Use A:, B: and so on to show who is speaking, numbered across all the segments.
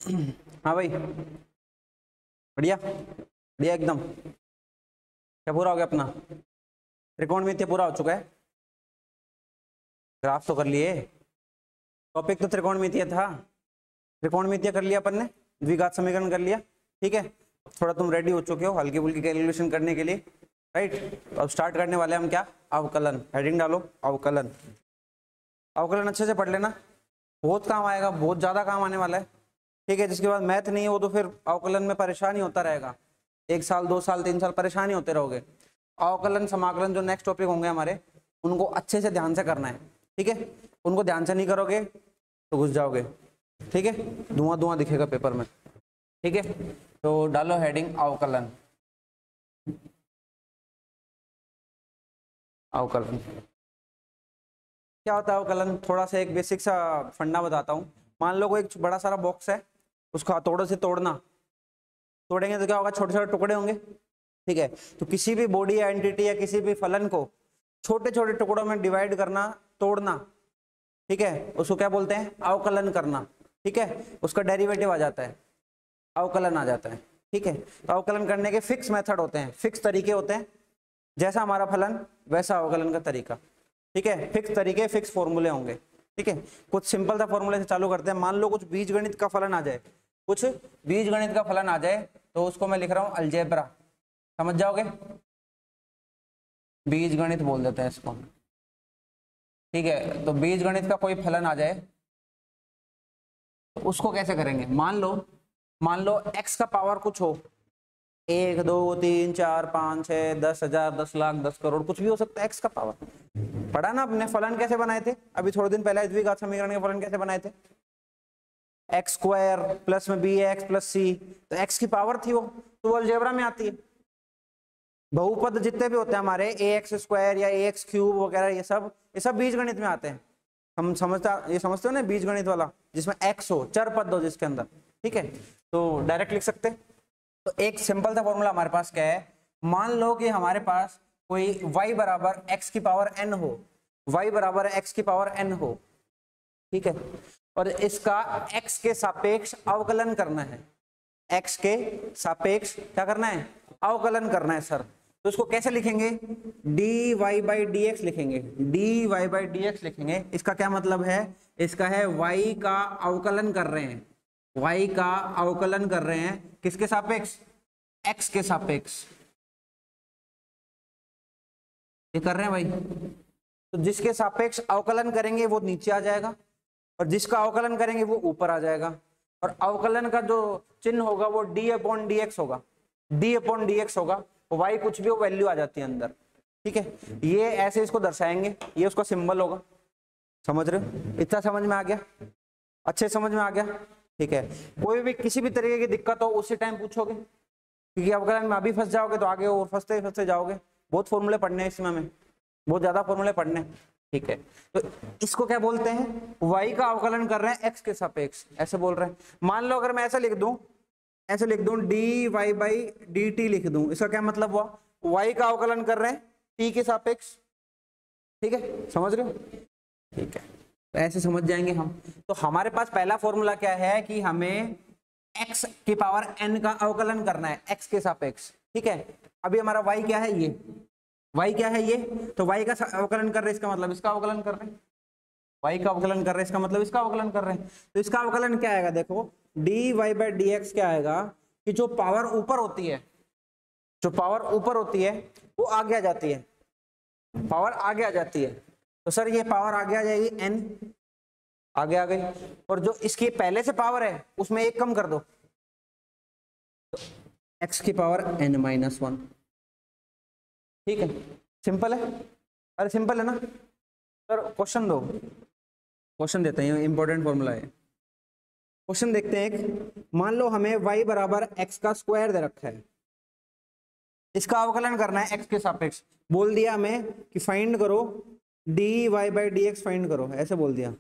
A: हाँ भाई, बढ़िया बढ़िया एकदम। क्या पूरा हो गया अपना? त्रिकोणमितीय पूरा हो चुका है। ग्राफ तो कर लिए, टॉपिक तो त्रिकोणमितीय था। त्रिकोणमितीय कर लिया अपन ने, द्विघात समीकरण कर लिया। ठीक है, थोड़ा तुम रेडी हो चुके हो हल्की फुल्की कैलकुलेशन करने के लिए, राइट। तो अब स्टार्ट करने वाले हम क्या? अवकलन। हेडिंग डालो अवकलन। अवकलन अच्छे से पढ़ लेना, बहुत काम आएगा, बहुत ज्यादा काम आने वाला है। ठीक है, जिसके बाद मैथ नहीं है वो तो फिर अवकलन में परेशानी होता रहेगा, 1 साल 2 साल 3 साल परेशानी होते रहोगे। अवकलन समाकलन जो नेक्स्ट टॉपिक होंगे हमारे, उनको अच्छे से ध्यान से करना है। ठीक है, उनको ध्यान से नहीं करोगे तो घुस जाओगे। ठीक है, धुआं धुआं दिखेगा पेपर में। ठीक है, तो डालो हेडिंग अवकलन। अवकलन क्या होता है? अवकलन थोड़ा सा एक बेसिक सा फंडा बताता हूँ। मान लो कोई एक बड़ा सारा बॉक्स है, उसको हथौड़े से तोड़ना, तोड़ेंगे तो क्या होगा? छोटे छोटे टुकड़े होंगे। ठीक है, तो किसी भी बॉडी या एंटिटी या किसी भी फलन को छोटे छोटे टुकड़ों में डिवाइड करना, तोड़ना, ठीक है, उसको क्या बोलते हैं? अवकलन करना। ठीक है, उसका डेरिवेटिव आ जाता है, अवकलन आ जाता है। ठीक है, तो अवकलन करने के फिक्स मेथड होते हैं, फिक्स तरीके होते हैं। जैसा हमारा फलन वैसा अवकलन का तरीका। ठीक है, फिक्स तरीके, फिक्स फॉर्मूले होंगे। ठीक है, कुछ सिंपल सा फॉर्मूले से चालू करते हैं। मान लो कुछ बीजगणित का फलन आ जाए, कुछ बीजगणित का फलन आ जाए, तो उसको मैं लिख रहा हूं अलजेब्रा। समझ जाओगे? बीजगणित बोल देते हैं इसको। ठीक है, तो बीजगणित का कोई फलन आ जाए तो उसको कैसे करेंगे? मान लो x का पावर कुछ हो, 1 2 3 4 5 6 10,000 10 लाख 10 करोड़, कुछ भी हो सकता है x का पावर। पढ़ा ना अपने फलन कैसे बनाए थे अभी थोड़े दिन पहले? द्विघात समीकरण के फलन कैसे बनाए थे? एक्स स्क्वायर प्लस में बी एक्स प्लस सी, तो x की पावर थी वो, तो वो अलजेब्रा में आती है। बहुपद जितने भी होते हैं हमारे, ए एक्स स्क्वायर या ए एक्स क्यूब वगैरह, ये सब बीजगणित में आते हैं। हम समझते हो ना बीजगणित वाला, जिसमें x हो, चर पद हो जिसके अंदर। ठीक है, तो डायरेक्ट लिख सकते। तो एक सिंपल सा फॉर्मूला हमारे पास क्या है? मान लो कि हमारे पास कोई y बराबर x की पावर n हो, y बराबर x की पावर n हो। ठीक है, और इसका x के सापेक्ष अवकलन करना है। x के सापेक्ष क्या करना है? अवकलन करना है सर। तो इसको कैसे लिखेंगे? dy बाई dx लिखेंगे, dy बाई dx लिखेंगे। इसका क्या मतलब है? इसका है y का अवकलन कर रहे हैं, y का अवकलन कर रहे हैं किसके सापेक्ष? x के सापेक्ष। ये कर रहे हैं भाई, तो जिसके सापेक्ष अवकलन करेंगे वो नीचे आ जाएगा, और जिसका अवकलन करेंगे वो ऊपर आ जाएगा। और अवकलन का जो चिन्ह होगा वो d अपॉन dx होगा, d अपॉन dx होगा। y कुछ भी हो, वैल्यू आ जाती है अंदर। ठीक है, ये ऐसे इसको दर्शाएंगे, ये उसका सिंबल होगा। समझ रहे हो? इतना समझ में आ गया? अच्छे समझ में आ गया? ठीक है, कोई भी किसी भी तरीके की दिक्कत हो उसी टाइम पूछोगे, क्योंकि अवकलन में अभी फंस जाओगे तो आगे और फंसते फंसते जाओगे। बहुत फॉर्मूले पढ़ने हैं इसमें हमें, बहुत ज्यादा फॉर्मूले पढ़ने। ठीक है, तो इसको क्या बोलते हैं? y का अवकलन कर रहे हैं x के सापेक्ष, ऐसे बोल रहे हैं। मान लो अगर मैं ऐसा लिख दूं dy बाई dt लिख दूं, इसका क्या मतलब हुआ? y का अवकलन कर रहे हैं t के सापेक्ष। ठीक है, समझ रहे हो? ठीक है, तो ऐसे समझ जाएंगे हम। तो हमारे पास पहला फॉर्मूला क्या है कि हमें x की पावर n का अवकलन करना है x के सापेक्ष। ठीक है, अभी हमारा y क्या है? ये y क्या है? ये तो y का अवकलन कर रहे हैं, इसका मतलब इसका अवकलन कर रहे हैं। y का अवकलन कर रहे हैं, इसका मतलब इसका अवकलन कर रहे हैं। तो इसका अवकलन क्या आएगा? देखो, dy बाई dx क्या आएगा कि जो पावर ऊपर होती है, जो पावर ऊपर होती है वो आगे आ जाती है, पावर आगे आ जाती है। तो सर ये पावर आगे आ जाएगी, n आगे आ गई, और जो इसकी पहले से पावर है उसमें एक कम कर दो, तो x की पावर n-1। ठीक है, सिंपल है। अरे सिंपल है ना सर? क्वेश्चन दो, क्वेश्चन देते हैं, इंपॉर्टेंट फॉर्मूला है। क्वेश्चन देखते हैं एक। मान लो हमें y बराबर x का स्क्वायर दे रखा है, इसका अवकलन करना है x के सापेक्ष। बोल दिया हमें कि फाइंड करो dy बाई dx, फाइंड करो, ऐसे बोल दिया।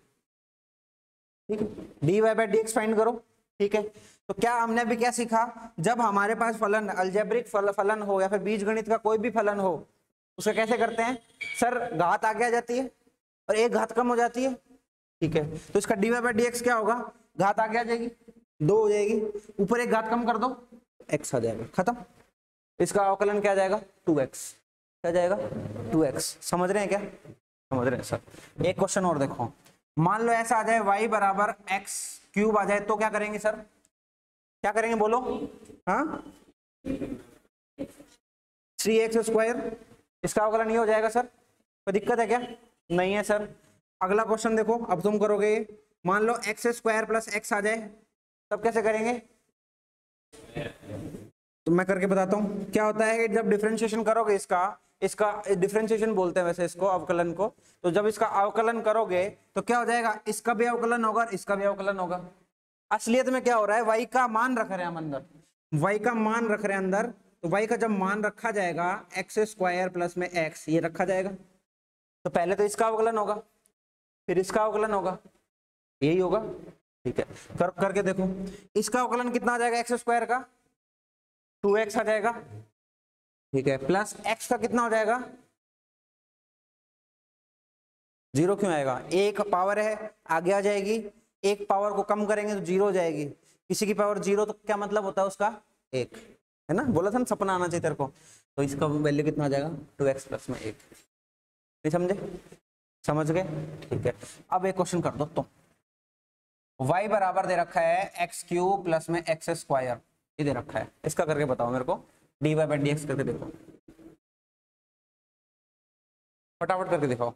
A: ठीक है, dy बाई dx फाइंड करो। ठीक है, तो क्या हमने अभी क्या सीखा? जब हमारे पास फलन, अलजेब्रिक फलन हो या फिर बीजगणित का कोई भी फलन हो, उसे कैसे करते हैं? सर घात आगे आ जाती है और एक घात कम हो जाती है। ठीक है, तो इसका dy बाई dx क्या होगा? घात आगे आ जाएगी, 2 हो जाएगी, ऊपर एक घात कम कर दो, x आ जाएगा, खत्म। इसका अवकलन क्या जाएगा 2x, क्या जाएगा 2x। समझ रहे हैं क्या, समझ रहे हैं सर। एक क्वेश्चन और देखो, मान लो ऐसा आ जाए y बराबर x क्यूब आ जाए तो क्या करेंगे सर, क्या करेंगे बोलो, हाँ 3x स्क्वायर, इसका अवकलन ये हो जाएगा सर, कोई दिक्कत है क्या, नहीं है सर। अगला क्वेश्चन देखो, अब तुम करोगे ये, मान लो एक्स स्क्वायर प्लस एक्स आ जाए, तब कैसे करेंगे, तो मैं करके बताता हूँ। क्या होता है कि जब डिफरेंशिएशन करोगे इसका, इसका डिफरेंशिएशन बोलते हैं वैसे इसको, अवकलन को, तो जब इसका अवकलन करोगे तो क्या हो जाएगा, इसका भी अवकलन होगा और इसका भी अवकलन होगा। असलियत में क्या हो रहा है, y का मान रख रहे हैं हम अंदर, y का मान रख रहे हैं अंदर, तो y का जब मान रखा जाएगा एक्स स्क्वायर प्लस में x ये रखा जाएगा, तो पहले तो इसका अवकलन होगा, फिर इसका अवकलन होगा, यही होगा, ठीक है। करके देखो, इसका अवकलन कितना आ जाएगा एक्स स्क्वायर का, 2x आ जाएगा, ठीक है, प्लस x का कितना हो जाएगा, 0 क्यों आएगा, एक पावर है आगे आ जाएगी, एक पावर को कम करेंगे तो 0 हो जाएगी, किसी की पावर 0 तो क्या मतलब होता है उसका 1, है ना, बोला था ना सपना आना चाहिए तेरे को, तो इसका वैल्यू कितना आ जाएगा 2x प्लस में 1। नहीं समझे, समझ गए, ठीक है। अब एक क्वेश्चन कर दो तुम, y बराबर दे रखा है एक्स क्यूब प्लस में एक्स स्क्वायर, ये दे रखा है, इसका करके बताओ मेरे को, dy बाई dx करके देखो, फटाफट करके दिखाओ।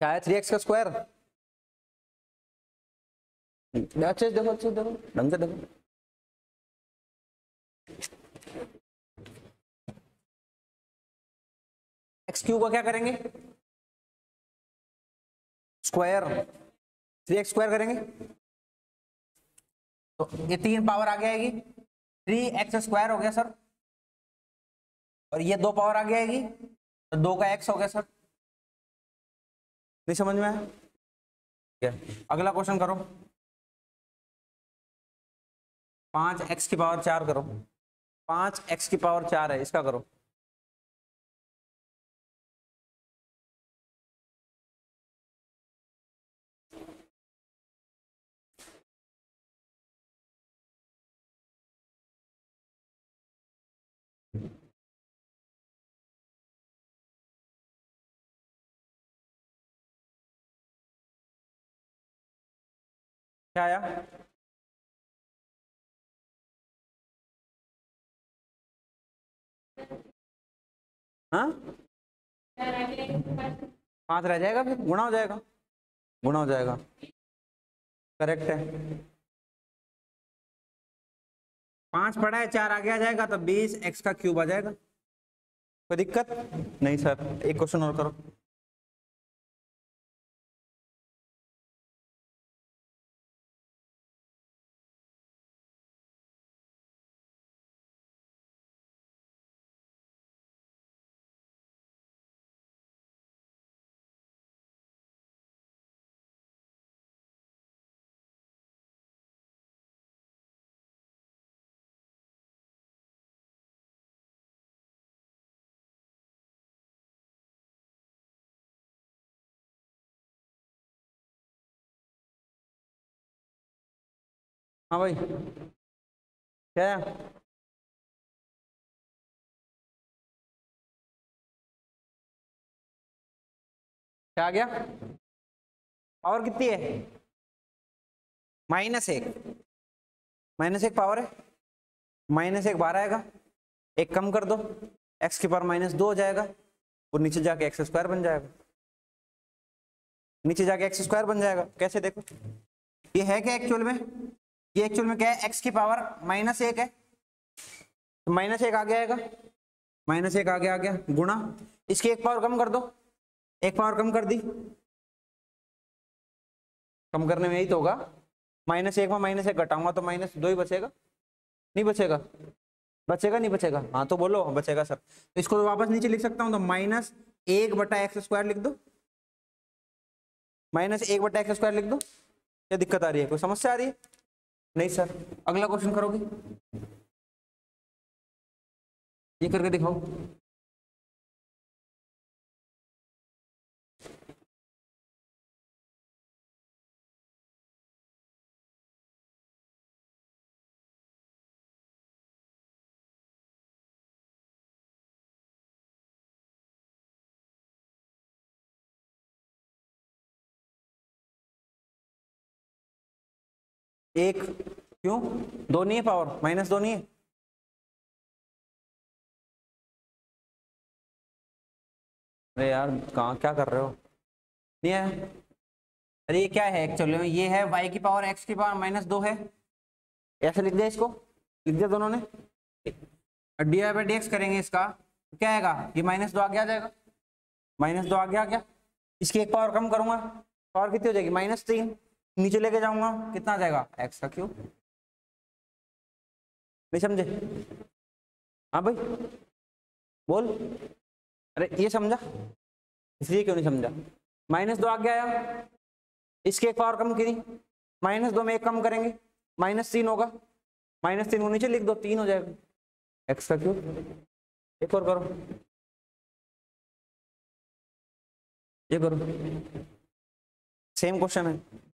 A: क्या है 3x का स्क्वायर, अच्छे देखो, अच्छे देखो, ढंग से देखो, एक्स क्यूब का क्या करेंगे स्क्वायर, 3x स्क्वायर करेंगे, तो ये 3 पावर आगे आएगी, 3x स्क्वायर हो गया सर, और ये 2 पावर आगे आएगी, तो 2 का x हो गया सर। नहीं समझ में आया, अगला क्वेश्चन करो, 5x की पावर 4 करो, 5x की पावर 4 है, इसका करो। क्या आया, हाँ 5 रह जाएगा, फिर गुणा हो जाएगा, गुणा हो जाएगा, करेक्ट है। 5 पड़ा है, 4 आगे आ जाएगा, तो 20x का क्यूब आ जाएगा, कोई दिक्कत नहीं सर। एक क्वेश्चन और करो, हाँ भाई क्या है? क्या आ गया, पावर कितनी है, -1, -1 पावर है, -1 बाहर आएगा, एक कम कर दो, x की पावर -2 हो जाएगा, और नीचे जाके एक्स स्क्वायर बन जाएगा, नीचे जाके एक्स स्क्वायर बन जाएगा। कैसे देखो, ये है क्या एक्चुअल में, ये एक्चुअल में क्या है, x की पावर -1 है, तो -1 आगे आएगा, -1 आगे आ गया, गुणा, इसकी एक पावर कम कर दो, एक पावर कम कर दी, कम करने में यही तो होगा, -1 में -1 घटाऊंगा तो -2 ही बचेगा, नहीं बचेगा, बचेगा नहीं बचेगा? हाँ तो बोलो बचेगा सर। तो इसको वापस नीचे लिख सकता हूँ, तो -1/x² लिख दो, -1/x² लिख दो। क्या दिक्कत आ रही है? कोई समस्या आ रही है? नहीं सर। अगला क्वेश्चन करोगे, ये करके दिखाओ। एक क्यों? दो नहीं है पावर, -2 नहीं है? अरे यार कहाँ क्या कर रहे हो? नहीं है? अरे ये क्या है एक्चुअली में? ये है y की पावर x की पावर -2 है, ऐसे लिख दिया इसको, लिख दिया दोनों ने। dy/dx करेंगे इसका, तो क्या आएगा? ये -2 आगे आ जाएगा, -2 आगे आ गया। इसकी एक पावर कम करूंगा, पावर कितनी हो जाएगी? -3। नीचे लेके जाऊंगा, कितना आ जाएगा? x का क्यूब। नहीं समझे? हाँ भाई बोल। अरे ये समझा, इसलिए क्यों नहीं समझा? -2 आगे आया, इसकी एक पावर कम करी, -2 में एक कम करेंगे, -3 होगा, -3 को नीचे लिख दो, 3 हो जाएगा x का क्यूब। एक और करो, ये करो, सेम क्वेश्चन है।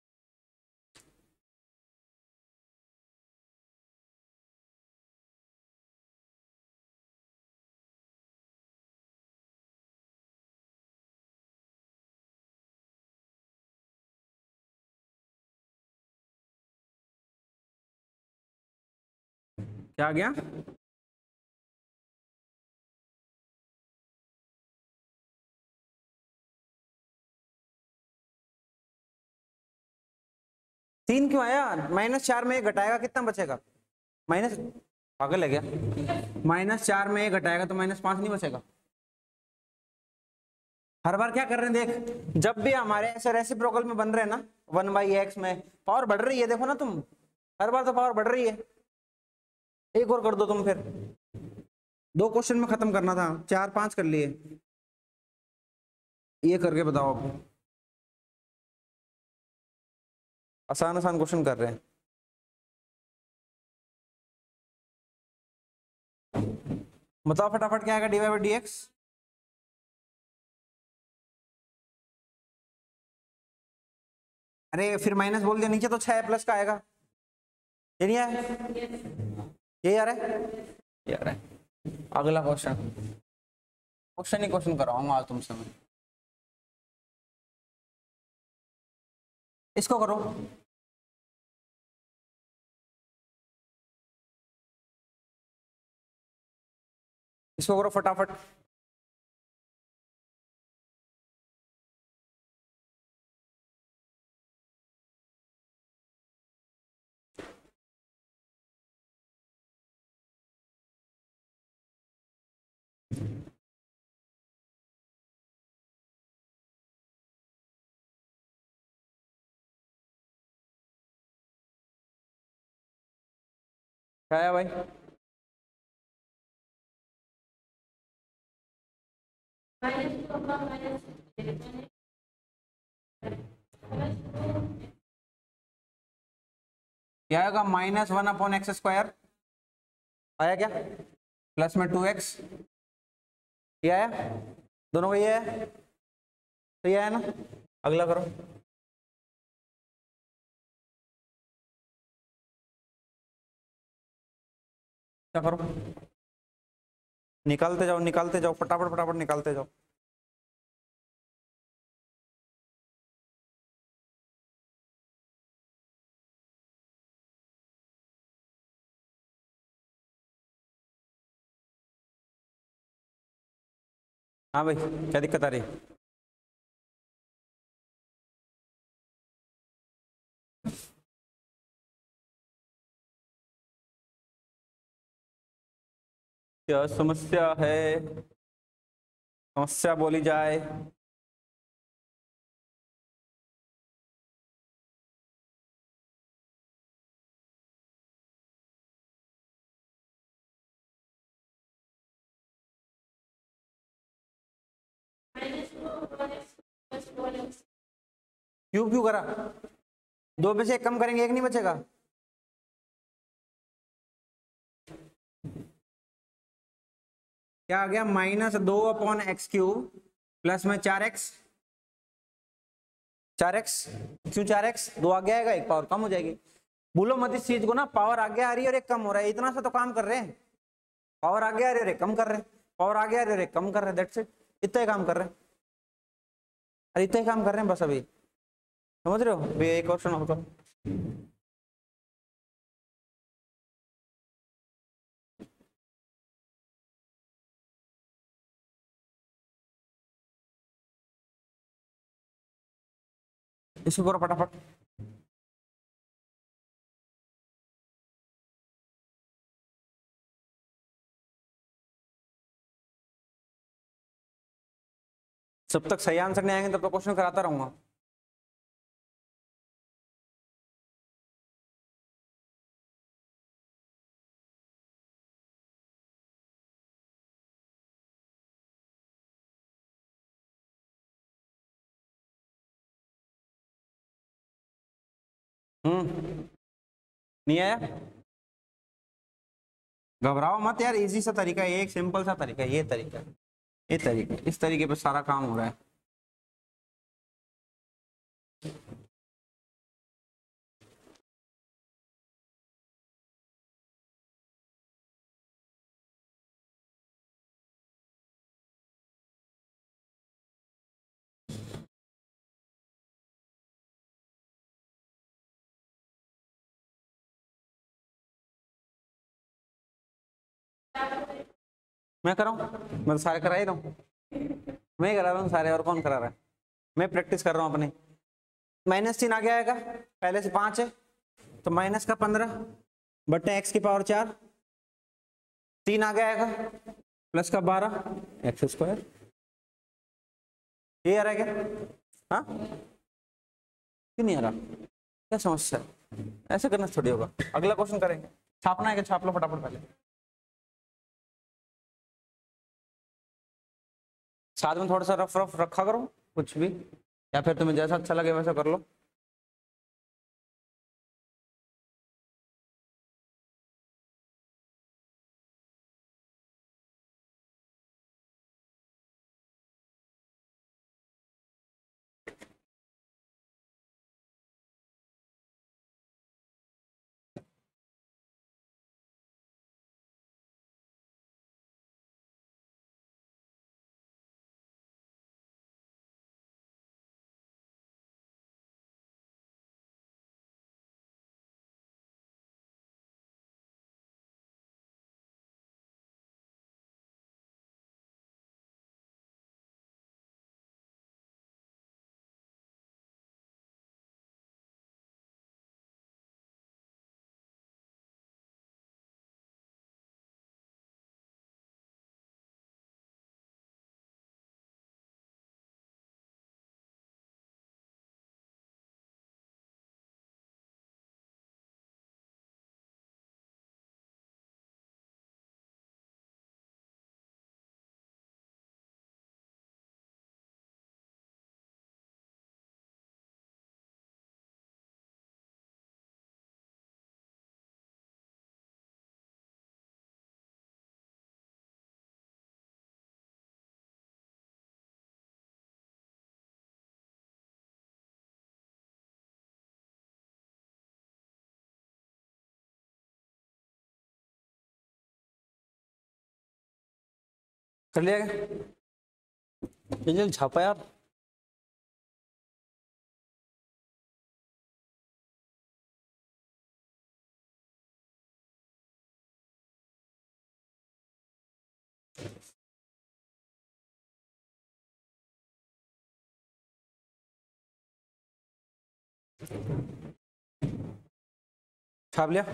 A: क्या आ गया? तीन क्यों आया? -4 में एक घटाएगा, कितना बचेगा? माइनस, पागल है क्या? -4 में एक घटाएगा तो -5 नहीं बचेगा? हर बार क्या कर रहे हैं देख, जब भी हमारे ऐसे रेसिप्रोकल में बन रहे हैं ना 1/x में, पावर बढ़ रही है, देखो ना तुम, हर बार तो पावर बढ़ रही है। एक और कर दो तुम फिर, 2 क्वेश्चन में खत्म करना था, 4-5 कर लिए। ये करके बताओ आप, आसान आसान क्वेश्चन कर रहे हैं। बताओ फटाफट क्या आएगा dy/dx? अरे फिर माइनस बोल दिया, नीचे तो 6 प्लस का आएगा, ये नहीं आया? ये आ रहा है? ये आ रहा है। अगला क्वेश्चन, क्वेश्चन ही क्वेश्चन कराऊंगा आज तुमसे मैं। इसको करो, इसको करो फटाफट। क्या है भाई? क्या आएगा? -1/x²। आया क्या? प्लस में 2x, ये आया? दोनों का ये है, तो ये आया ना? अगला करो। क्या करो? निकालते जाओ, निकालते जाओ, फटाफट फटाफट निकालते जाओ। हाँ भाई, क्या दिक्कत आ रही है? क्या समस्या है? समस्या बोली जाए। क्यूब क्यों करा? दो में से एक कम करेंगे, एक नहीं बचेगा। क्या आ गया? -2/x³ प्लस में 4x। 4x क्यों 4x? 2 आगे आएगा, एक पावर कम हो जाएगी। भूलो मत इस चीज को ना, पावर आगे आ रही है और एक कम हो रहा है, इतना सा तो काम कर रहे हैं। पावर आगे आ रही है और एक कम कर रहे हैं, पावर आगे आ रही है और एक कम कर रहे हैं, दैट्स इट। इतना ही काम कर रहे हैं, अरे इतना ही काम कर रहे हैं बस। अभी समझ रहे हो? अभी एक क्वेश्चन होगा। इसको करो फटाफट। जब तक सही आंसर नहीं आएंगे तब तक क्वेश्चन कराता रहूंगा। नहीं आया? घबराओ मत यार, इजी सा तरीका है, एक सिंपल सा तरीका है, ये तरीका है, ये तरीका, इस तरीके पे सारा काम हो रहा है। मैं कर रहा हूँ, मैं तो सारे करा ही रहा हूँ, मैं ही करा रहा हूँ सारे, और कौन करा रहा है? मैं प्रैक्टिस कर रहा हूँ अपने। -3 आगे आएगा, पहले से 5 है तो -15 बट्टे x⁴, 3 आगे आएगा प्लस का 12 x²। ये आ रहा है क्या? हाँ क्यों नहीं आ रहा? क्या समस्या है? ऐसे करना थोड़ी होगा। अगला क्वेश्चन करेंगे। छापना है क्या? छाप लो फटाफट पहले। साथ में थोड़ा सा रफ रफ रखा करो कुछ भी, या फिर तुम्हें जैसा अच्छा लगे वैसा कर लो। कर लिया क्या? जल्दी छापा यार। छाप लिया?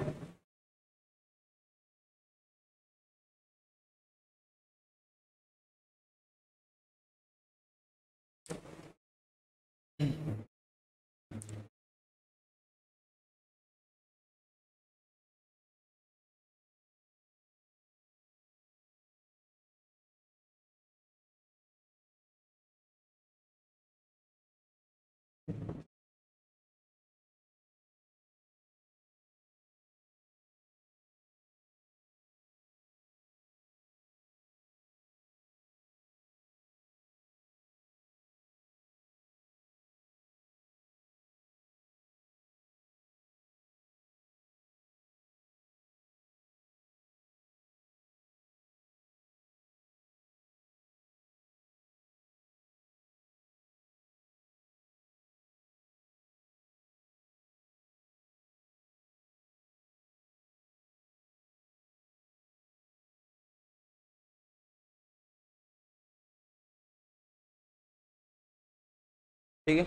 A: ठीक है।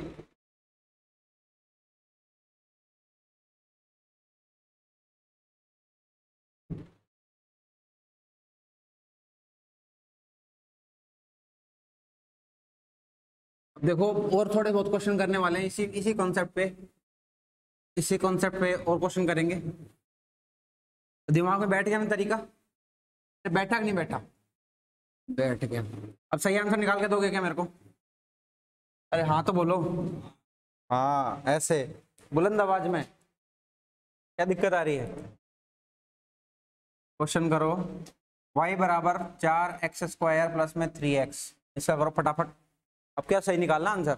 A: देखो और थोड़े बहुत क्वेश्चन करने वाले हैं इसी इसी कॉन्सेप्ट पे, इसी कॉन्सेप्ट पे और क्वेश्चन करेंगे। दिमाग में बैठ गया ना तरीका? बैठा कि नहीं बैठा? बैठ गया। अब सही आंसर निकाल के दोगे क्या मेरे को? अरे हाँ तो बोलो। हाँ ऐसे बुलंद आवाज में। क्या दिक्कत आ रही है? क्वेश्चन करो। y बराबर 4x² प्लस में 3x, इसका करो फटाफट। अब क्या सही निकालना आंसर?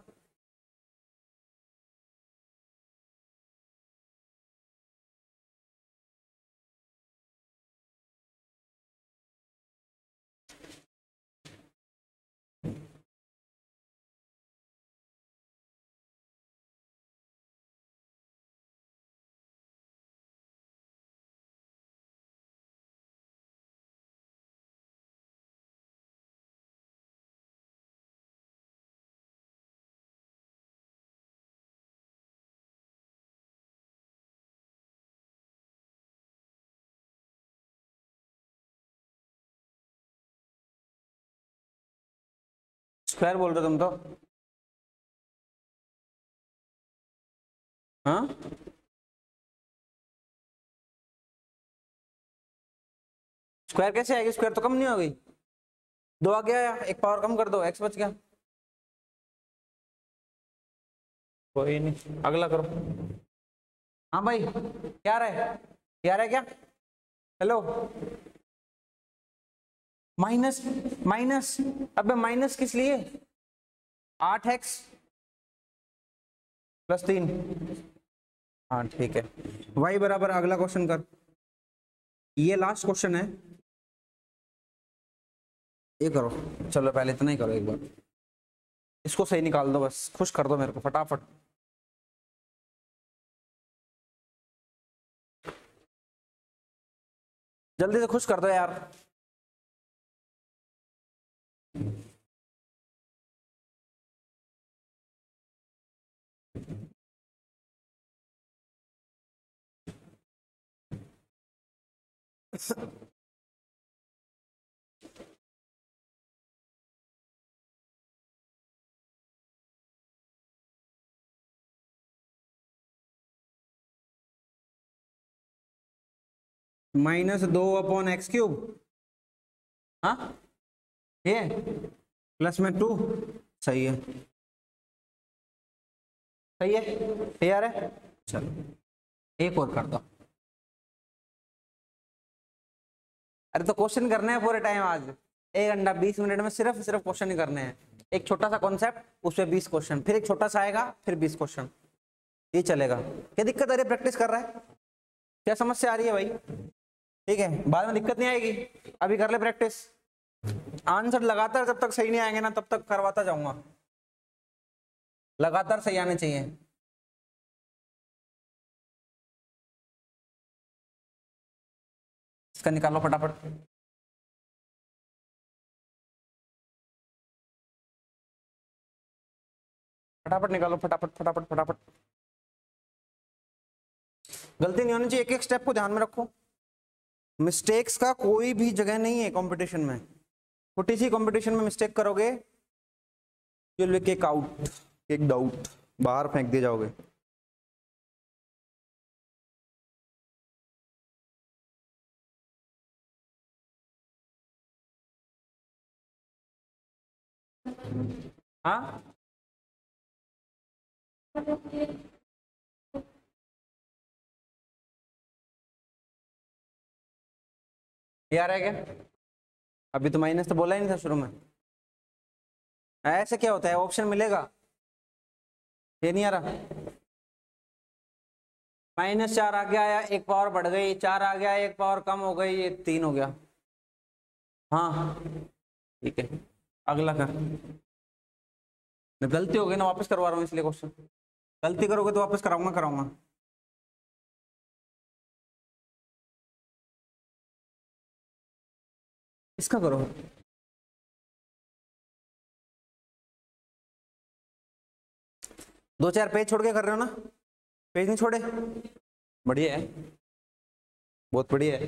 A: स्क्वायर बोल रहे हो तुम तो। हाँ स्क्वायर कैसे आएगी? स्क्वायर तो कम नहीं हो गई? दो आ गया, एक पावर कम कर दो, x बच गया। कोई नहीं, अगला करो। हाँ भाई क्या रहा है? क्या रहा है क्या? हेलो। माइनस माइनस, अबे माइनस किस लिए? 8x plus 3। हाँ ठीक है। y बराबर, अगला क्वेश्चन कर। ये लास्ट क्वेश्चन है, ये करो। चलो पहले इतना ही करो एक बार, इसको सही निकाल दो बस, खुश कर दो मेरे को फटाफट। जल्दी से खुश कर दो यार। -2/x³। हाँ ये प्लस में 2। सही है, सही है, ये आ रहा है। चलो एक और कर दो। अरे तो क्वेश्चन करने हैं पूरे टाइम आज, 1 घंटा 20 मिनट में सिर्फ सिर्फ क्वेश्चन ही करने हैं। एक छोटा सा कॉन्सेप्ट, उस पर 20 क्वेश्चन, फिर एक छोटा सा आएगा, फिर 20 क्वेश्चन, ये चलेगा। क्या दिक्कत आ रही है? प्रैक्टिस कर रहा है, क्या समस्या आ रही है भाई? ठीक है, बाद में दिक्कत नहीं आएगी, अभी कर ले प्रैक्टिस। आंसर लगातार जब तक सही नहीं आएंगे ना तब तक करवाता जाऊंगा, लगातार सही आने चाहिए। इसका निकालो फटाफट। फटाफट निकालो, फटाफट फटाफट फटाफट। गलती नहीं होनी चाहिए, एक एक स्टेप को ध्यान में रखो। मिस्टेक्स का कोई भी जगह नहीं है कंपटीशन में। छोटी सी कंपटीशन में मिस्टेक करोगे, you will kick out, kick out, बाहर फेंक दिए जाओगे। हाँ यार है क्या? अभी तो माइनस तो बोला ही नहीं था शुरू में। ऐसे क्या होता है, ऑप्शन मिलेगा, ये नहीं आ रहा। -4 आ गया, या एक पावर बढ़ गई, 4 आ गया, एक पावर कम हो गई, ये 3 हो गया। हाँ ठीक है, अगला कर। गलती हो गई ना, वापस करवा रहा हूँ इसलिए क्वेश्चन। गलती करोगे तो वापस कराऊंगा कराऊंगा। इसका करो। दो चार पेज छोड़ के कर रहे हो ना? पेज नहीं छोड़े? बढ़िया है, बहुत बढ़िया है।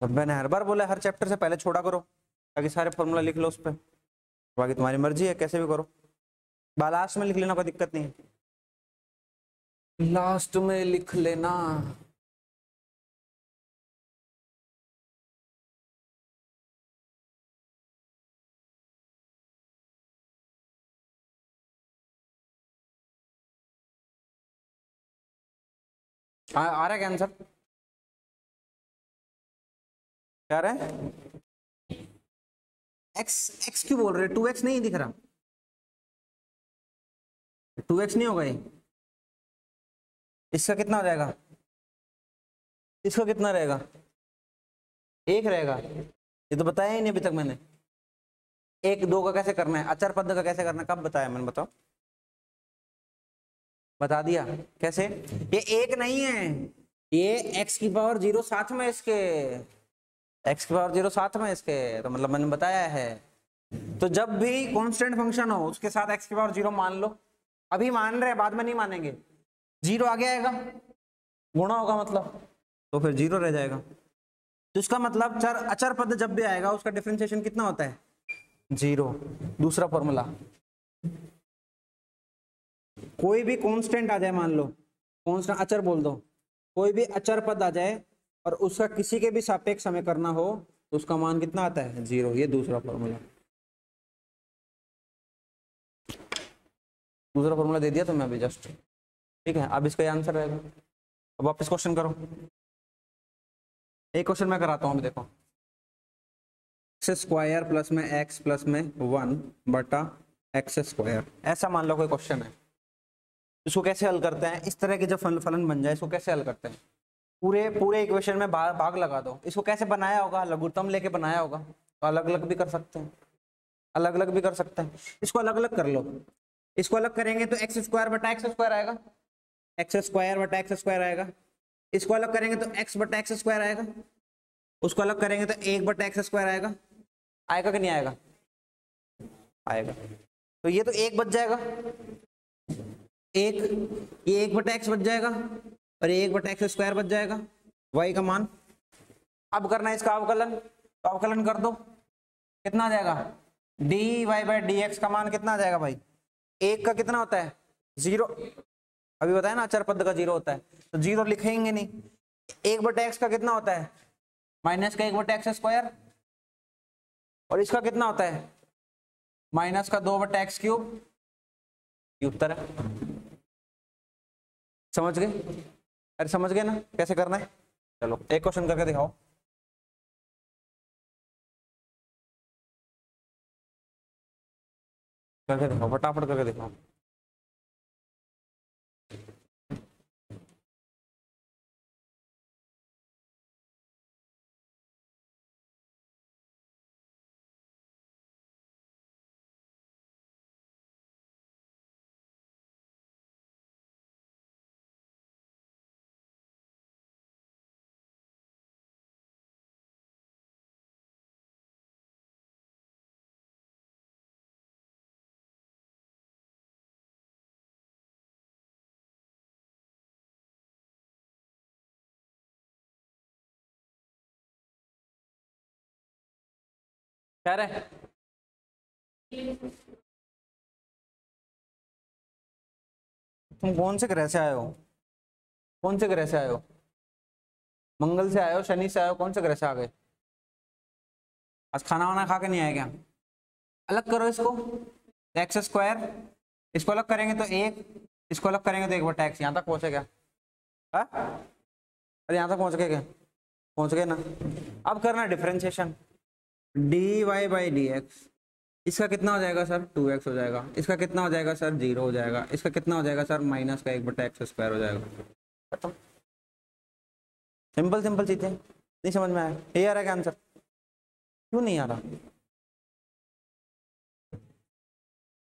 A: अब मैंने हर बार बोला हर चैप्टर से पहले छोड़ा करो ताकि सारे फॉर्मूला लिख लो उस पर। बाकी तुम्हारी मर्जी है, कैसे भी करो। लास्ट में लिख लेना, कोई दिक्कत नहीं है, लास्ट में लिख लेना। आ रहा है क्या आंसर? क्या रहा है? एक्स एक्स क्यों बोल रहे? 2x नहीं दिख रहा? 2x नहीं होगा ये। इसका कितना हो जाएगा? इसका कितना रहेगा? एक रहेगा। ये तो बताया ही नहीं अभी तक मैंने। एक दो का कैसे करना है, अचर पद का कैसे करना है, कब बताया मैंने? बताओ। बता दिया कैसे? ये एक नहीं है, ये x की पावर 0 साथ में इसके, x की पावर 0 साथ में इसके, तो मतलब मैंने बताया है। तो जब भी कांस्टेंट फंक्शन हो उसके साथ x की पावर 0 मान लो। अभी मान रहे हैं, बाद में नहीं मानेंगे। 0 आगे आएगा, गुणा होगा मतलब, तो फिर 0 रह जाएगा। तो इसका मतलब चर अचर पद जब भी आएगा उसका डिफरेंशिएशन कितना होता है? 0। दूसरा फॉर्मूला, कोई भी कांस्टेंट आ जाए, मान लो कांस्टेंट अचर बोल दो, कोई भी अचर पद आ जाए और उसका किसी के भी सापेक्ष हमें करना हो तो उसका मान कितना आता है? 0। ये दूसरा फॉर्मूला, दूसरा फॉर्मूला दे दिया तो मैं अभी जस्ट, ठीक है। अब इसका आंसर रहेगा। अब वापस क्वेश्चन करो। एक क्वेश्चन मैं कराता हूँ अभी, देखो। एक्स स्क्वायर प्लस में एक्स प्लस में 1 बटा एक्स स्क्वायर, ऐसा मान लो कोई क्वेश्चन है। इसको कैसे हल करते हैं? इस तरह के जब फलन बन जाए इसको कैसे हल करते हैं? पूरे पूरे इक्वेशन में भाग लगा दो। इसको कैसे बनाया होगा? लघुत्तम लेके बनाया होगा। तो अलग अलग भी कर सकते हैं, अलग अलग भी कर सकते हैं। इसको अलग अलग कर लो। इसको अलग करेंगे तो एक्स स्क्वायर बटा एक्स स्क्वायर आएगा, एक्स स्क्वायर बटा एक्स स्क्वायर आएगा। इसको अलग करेंगे तो एक्स बटा एक्स स्क्वायर आएगा। उसको अलग करेंगे तो 1 बटा एक्स स्क्वायर आएगा। आएगा कि नहीं आएगा? आएगा। तो ये तो एक बच जाएगा, एक, ये 1 बटा एक्स बच जाएगा और 1 बटा एक्स स्क्वायर बच जाएगा, y का मान। अब करना है इसका अवकलन, तो अवकलन कर दो, कितना आ जाएगा? dy बाई dx का मान कितना आ जाएगा भाई? एक का कितना होता है? 0। अभी बताया ना अचर पद का 0 होता है, तो 0 लिखेंगे नहीं। 1 बटा एक्स का कितना होता है? माइनस का 1 बटा एक्स स्क्वायर, और इसका कितना होता है? माइनस का 2 बटा एक्स क्यूब। ये उत्तर है। समझ गए? अरे समझ गए ना कैसे करना है? चलो एक क्वेश्चन करके दिखाओ। करके दिखाओ, फटाफट करके दिखाओ। कह रहे तुम कौन से ग्रह से आए हो? कौन से ग्रह से आए हो? मंगल से आए हो, शनि से आए हो, कौन से ग्रह से आ गए? आज खाना वाना खा के नहीं आए क्या? अलग करो इसको, एक्स स्क्वायर, इसको अलग करेंगे तो 1, इसको अलग करेंगे तो 1 बटा एक्स। यहाँ तक पहुंचे क्या? हाँ? अरे यहाँ तक पहुंच गए क्या? पहुंच गए ना। अब करना differentiation, d y by d x. इसका कितना हो जाएगा सर? 2x हो जाएगा। इसका कितना हो जाएगा सर? 0 हो जाएगा। इसका कितना हो जाएगा सर? माइनस का 1 बटा एक्स स्क्वायर हो जाएगा। खत्म। सिंपल सिंपल चीजें, नहीं समझ में आया? ये आ रहा है क्या आंसर? क्यों नहीं आ रहा?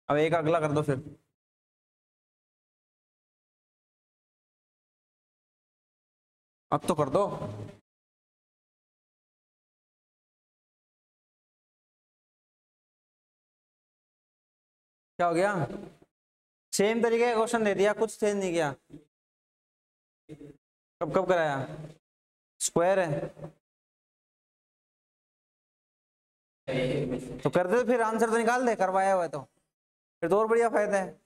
A: अब एक अगला कर दो फिर। अब तो कर दो। क्या हो गया? सेम तरीके का क्वेश्चन दे दिया, कुछ चेंज नहीं किया। कब कब कराया? स्क्वायर है तो कर दे, फिर आंसर तो निकाल दे, करवाया हुआ है तो फिर तो और बढ़िया फायदा है।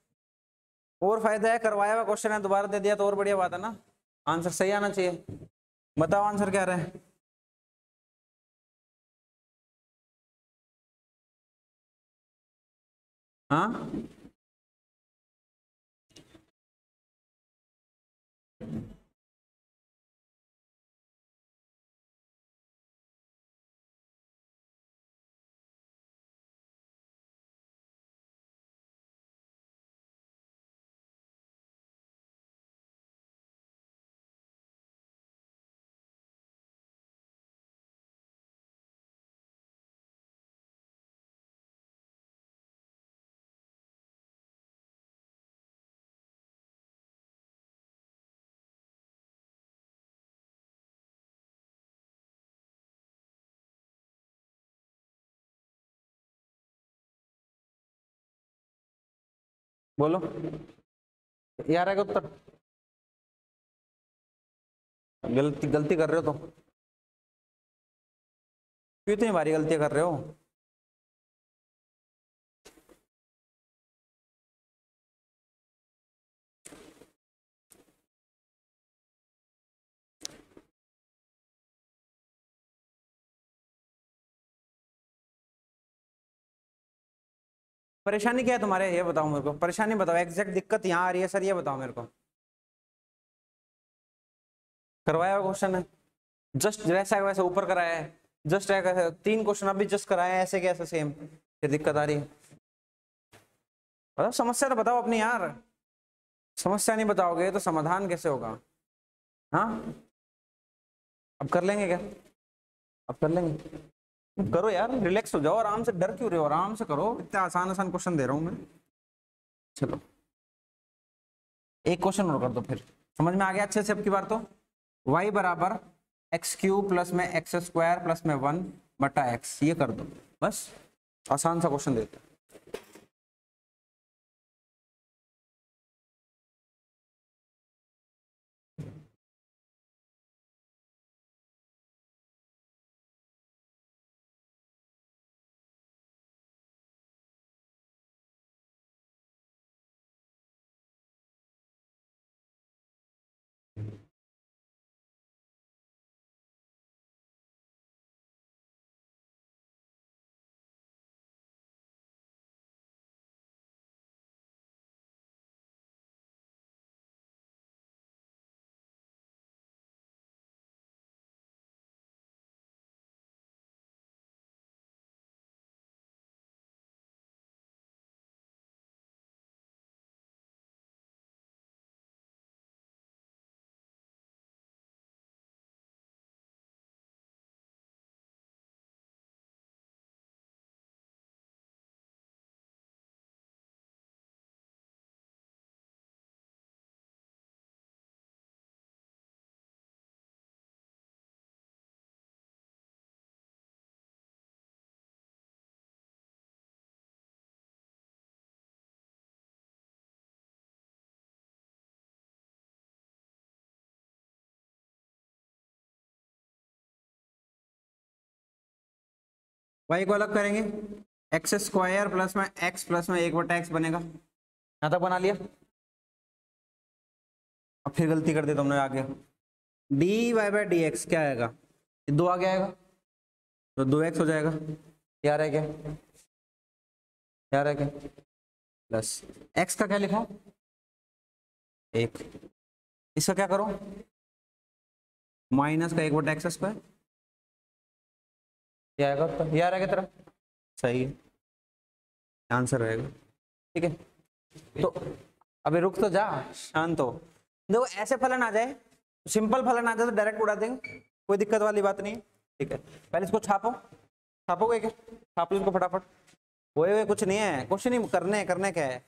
A: और फायदा है, करवाया हुआ क्वेश्चन है दोबारा दे दिया तो और बढ़िया बात है ना। आंसर सही आना चाहिए। बताओ आंसर क्या रहा है? हाँ बोलो यार है उत्तर। गलती गलती कर रहे हो तो क्यों इतनी भारी गलती कर रहे हो? परेशानी क्या है तुम्हारे, ये बताओ मेरे को, परेशानी बताओ, एग्जैक्ट दिक्कत यहाँ आ रही है सर, ये बताओ मेरे को। करवाया हुआ क्वेश्चन है, जस्ट वैसा है वैसा ऊपर कराया है, जस्ट है 3 क्वेश्चन अभी जस्ट कराया है, ऐसे कैसे सेम, ये दिक्कत आ रही है? बताओ समस्या तो बताओ अपनी यार, समस्या नहीं बताओगे तो समाधान कैसे होगा? हाँ अब कर लेंगे क्या? अब कर लेंगे, करो यार, रिलैक्स हो जाओ, आराम से, डर क्यों रहे हो, आराम से करो, इतने आसान आसान क्वेश्चन दे रहा हूँ मैं। चलो एक क्वेश्चन और कर दो, फिर समझ में आ गया अच्छे से अब की बार तो। y बराबर एक्स क्यूब प्लस में एक्स स्क्वायर प्लस में 1 बटा एक्स, ये कर दो बस, आसान सा क्वेश्चन देते हैं। y को अलग करेंगे, एक्स स्क्वायर प्लस में एक्स प्लस में 1 बटा एक्स बनेगा, यहाँ तक बना लिया। अब फिर गलती कर दी तुमने आगे, d y by d x क्या आएगा, 2 आगे आएगा तो 2x हो जाएगा, यार है क्या, यार है क्या, प्लस x का क्या लिखा 1, इसका क्या करो, माइनस का 1 बटा एक्स स्क्वायर, क्या आएगा तो यार आएगा तेरा, सही है आंसर रहेगा। ठीक है तो अभी रुक तो जा, शांत हो, देखो ऐसे फलन आ जाए, सिंपल फलन आ जाए तो डायरेक्ट उड़ा देंगे, कोई दिक्कत वाली बात नहीं। ठीक है पहले इसको छापो, छापोगे क्या, छाप लो इसको फटाफट, वो कुछ नहीं है, कुछ नहीं करने क्या है,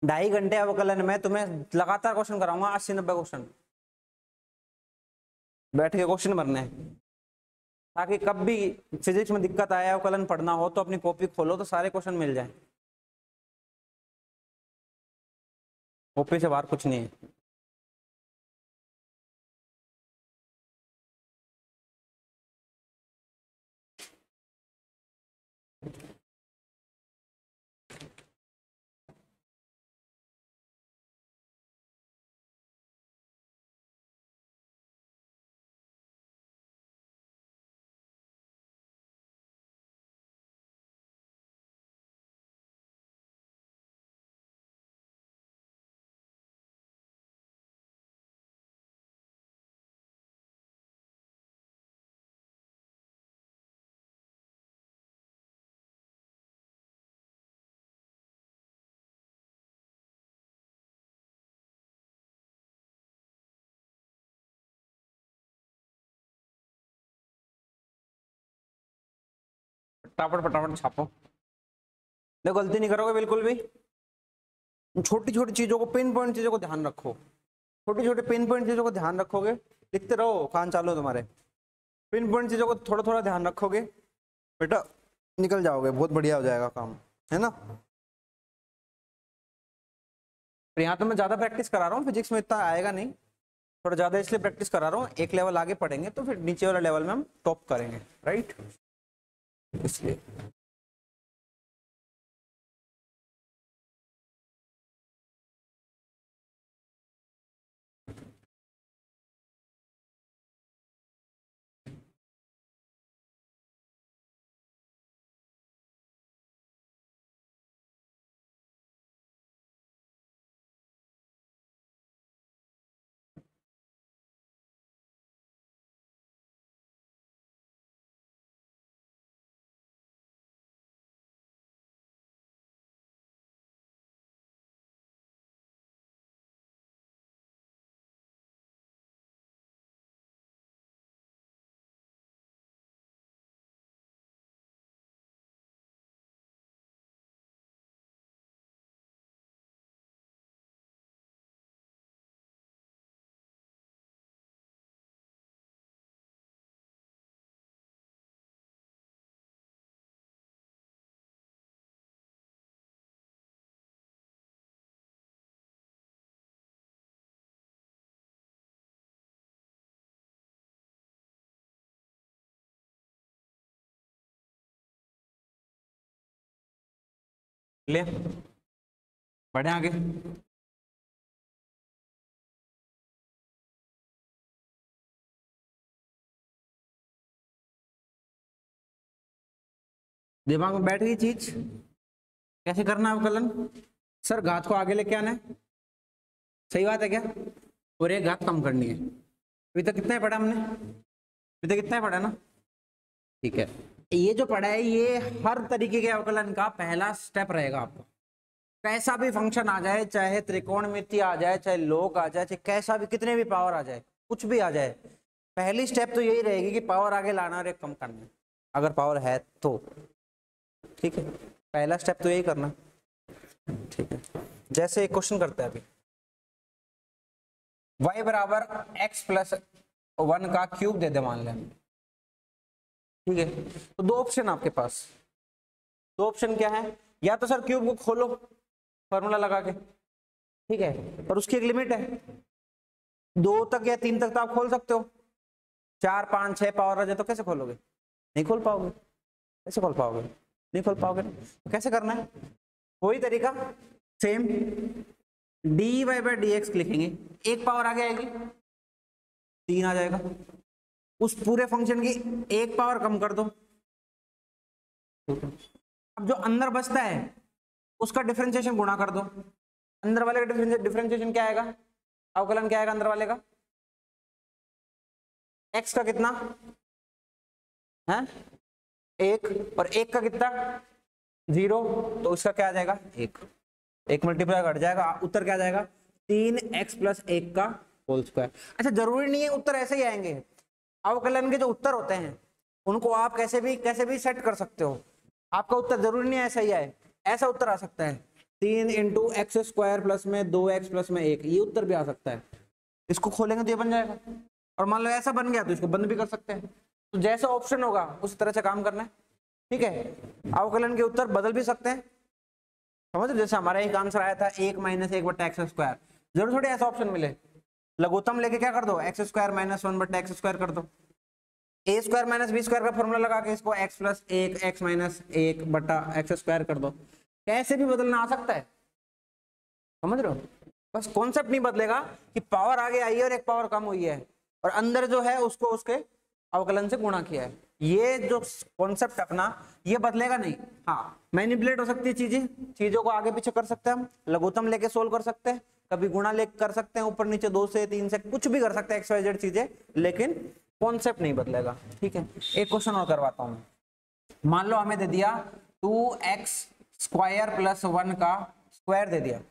A: 2.5 घंटे अवकलन में तुम्हें लगातार क्वेश्चन कराऊंगा, 80-90 क्वेश्चन बैठ के क्वेश्चन भरने हैं, ताकि कब भी फिजिक्स में दिक्कत आए, अवकलन पढ़ना हो तो अपनी कॉपी खोलो तो सारे क्वेश्चन मिल जाए। ओपी से बाहर कुछ नहीं है। फटाफट फटाफट छापो। देखो गलती नहीं करोगे बिल्कुल भी। छोटी छोटी चीजों को, पिन पॉइंट चीजों को ध्यान रखो। छोटी छोटी पिन पॉइंट चीजों को ध्यान रखोगे, लिखते रहो, कान चालू है तुम्हारे। पिन पॉइंट चीजों को थोड़ा थोड़ा ध्यान रखोगे बेटा, निकल जाओगे, बहुत बढ़िया हो जाएगा काम, है ना। पर यहाँ तो मैं ज्यादा प्रैक्टिस करा रहा हूँ, फिजिक्स में इतना आएगा नहीं, थोड़ा ज्यादा इसलिए प्रैक्टिस करा रहा हूँ। एक लेवल आगे पढ़ेंगे तो फिर नीचे वाला लेवल में हम टॉप करेंगे, राइट, इसलिए। ले बढ़े आगे। दिमाग में बैठ गई चीज, कैसे करना है अवकलन। सर घात को आगे लेके आना है, सही बात है क्या, और एक घात कम करनी है। अभी तक कितना पढ़ा हमने, अभी तक कितना पढ़ा ना, ठीक है। ये जो पढ़ा है ये हर तरीके के अवकलन का पहला स्टेप रहेगा आपका। कैसा भी फंक्शन आ जाए, चाहे त्रिकोणमिति आ जाए, चाहे लोग आ जाए, चाहे कैसा भी, कितने भी पावर आ जाए, कुछ भी आ जाए, पहली स्टेप तो यही रहेगी कि पावर आगे लाना और एक कम करना, अगर पावर है तो, ठीक है। पहला स्टेप तो यही करना, ठीक है। जैसे एक क्वेश्चन करते हैं अभी, y बराबर x+1 का क्यूब दे दे मान लें, ठीक है। तो दो ऑप्शन आपके पास, दो ऑप्शन क्या है, या तो सर क्यूब को खोलो फॉर्मूला लगा के, ठीक है, पर उसकी एक लिमिट है, 2 तक या 3 तक तो आप खोल सकते हो, 4 5 6 पावर आ जाए तो कैसे खोलोगे, नहीं खोल पाओगे, कैसे खोल पाओगे, नहीं खोल पाओगे। तो कैसे करना है, वही तरीका सेम, dy/dx लिखेंगे, एक पावर आगे आएगी 3 आ जाएगा, उस पूरे फंक्शन की एक पावर कम कर दो। अब जो अंदर बचता है उसका डिफरेंशिएशन गुणा कर दो, अंदर वाले का डिफरेंशिएशन क्या आएगा, अवकलन क्या आएगा अंदर वाले का, x का कितना है 1 और 1 का कितना 0, तो उसका क्या आ जाएगा 1 मल्टीप्लाई घट जाएगा, उत्तर क्या आ जाएगा 3x+1 का होल स्क्वायर। अच्छा जरूरी नहीं है उत्तर ऐसे ही आएंगे, अवकलन के जो उत्तर होते हैं उनको आप कैसे भी सेट कर सकते हो, आपका उत्तर जरूरी नहीं है ऐसा ही आए, ऐसा उत्तर आ सकता है 3 × x² प्लस में 2x प्लस में 1, ये उत्तर भी आ सकता है, इसको खोलेंगे तो ये बन जाएगा, और मान लो ऐसा बन गया तो इसको बंद भी कर सकते हैं। तो जैसा ऑप्शन होगा उस तरह से काम करना है, ठीक है। अवकलन के उत्तर बदल भी सकते हैं, समझ रहे? जैसे हमारा एक आंसर आया था 1 माइनस 1 बट्टा एक्स स्क्वायर, जरूर थोड़ी ऐसा ऑप्शन मिले, लघुत्तम लेके क्या कर दो, एक्स स्क्वायर माइनस 1 बट्टा एक्स स्क्वायर कर दो। ए स्क्वायर माइनस बी स्क्वायर का फॉर्मूला लगा के इसको एक्स प्लस 1 एक्स माइनस 1 बट्टा एक्स स्क्वायर कर दो, कैसे भी बदलना आ सकता है। समझ रहे हो? बस कॉन्सेप्ट नहीं बदलेगा कि पावर आगे आई है और एक पावर कम हुई है और अंदर जो है उसको उसके अवकलन से गुणा किया है, ये जो कॉन्सेप्ट अपना ये बदलेगा नहीं। हाँ मैनिपुलेट हो सकती है चीजें, चीजों को आगे पीछे कर सकते हैं हम, लघुत्तम लेके सोल्व कर सकते हैं, कभी गुणा लेके कर सकते हैं, ऊपर नीचे 2 से 3 से कुछ भी कर सकते हैं, XYZ चीजें, लेकिन कॉन्सेप्ट नहीं बदलेगा। ठीक है, एक क्वेश्चन और करवाता हूं। मान लो हमें दे दिया 2x स्क्वायर प्लस 1 का स्क्वायर दे दिया,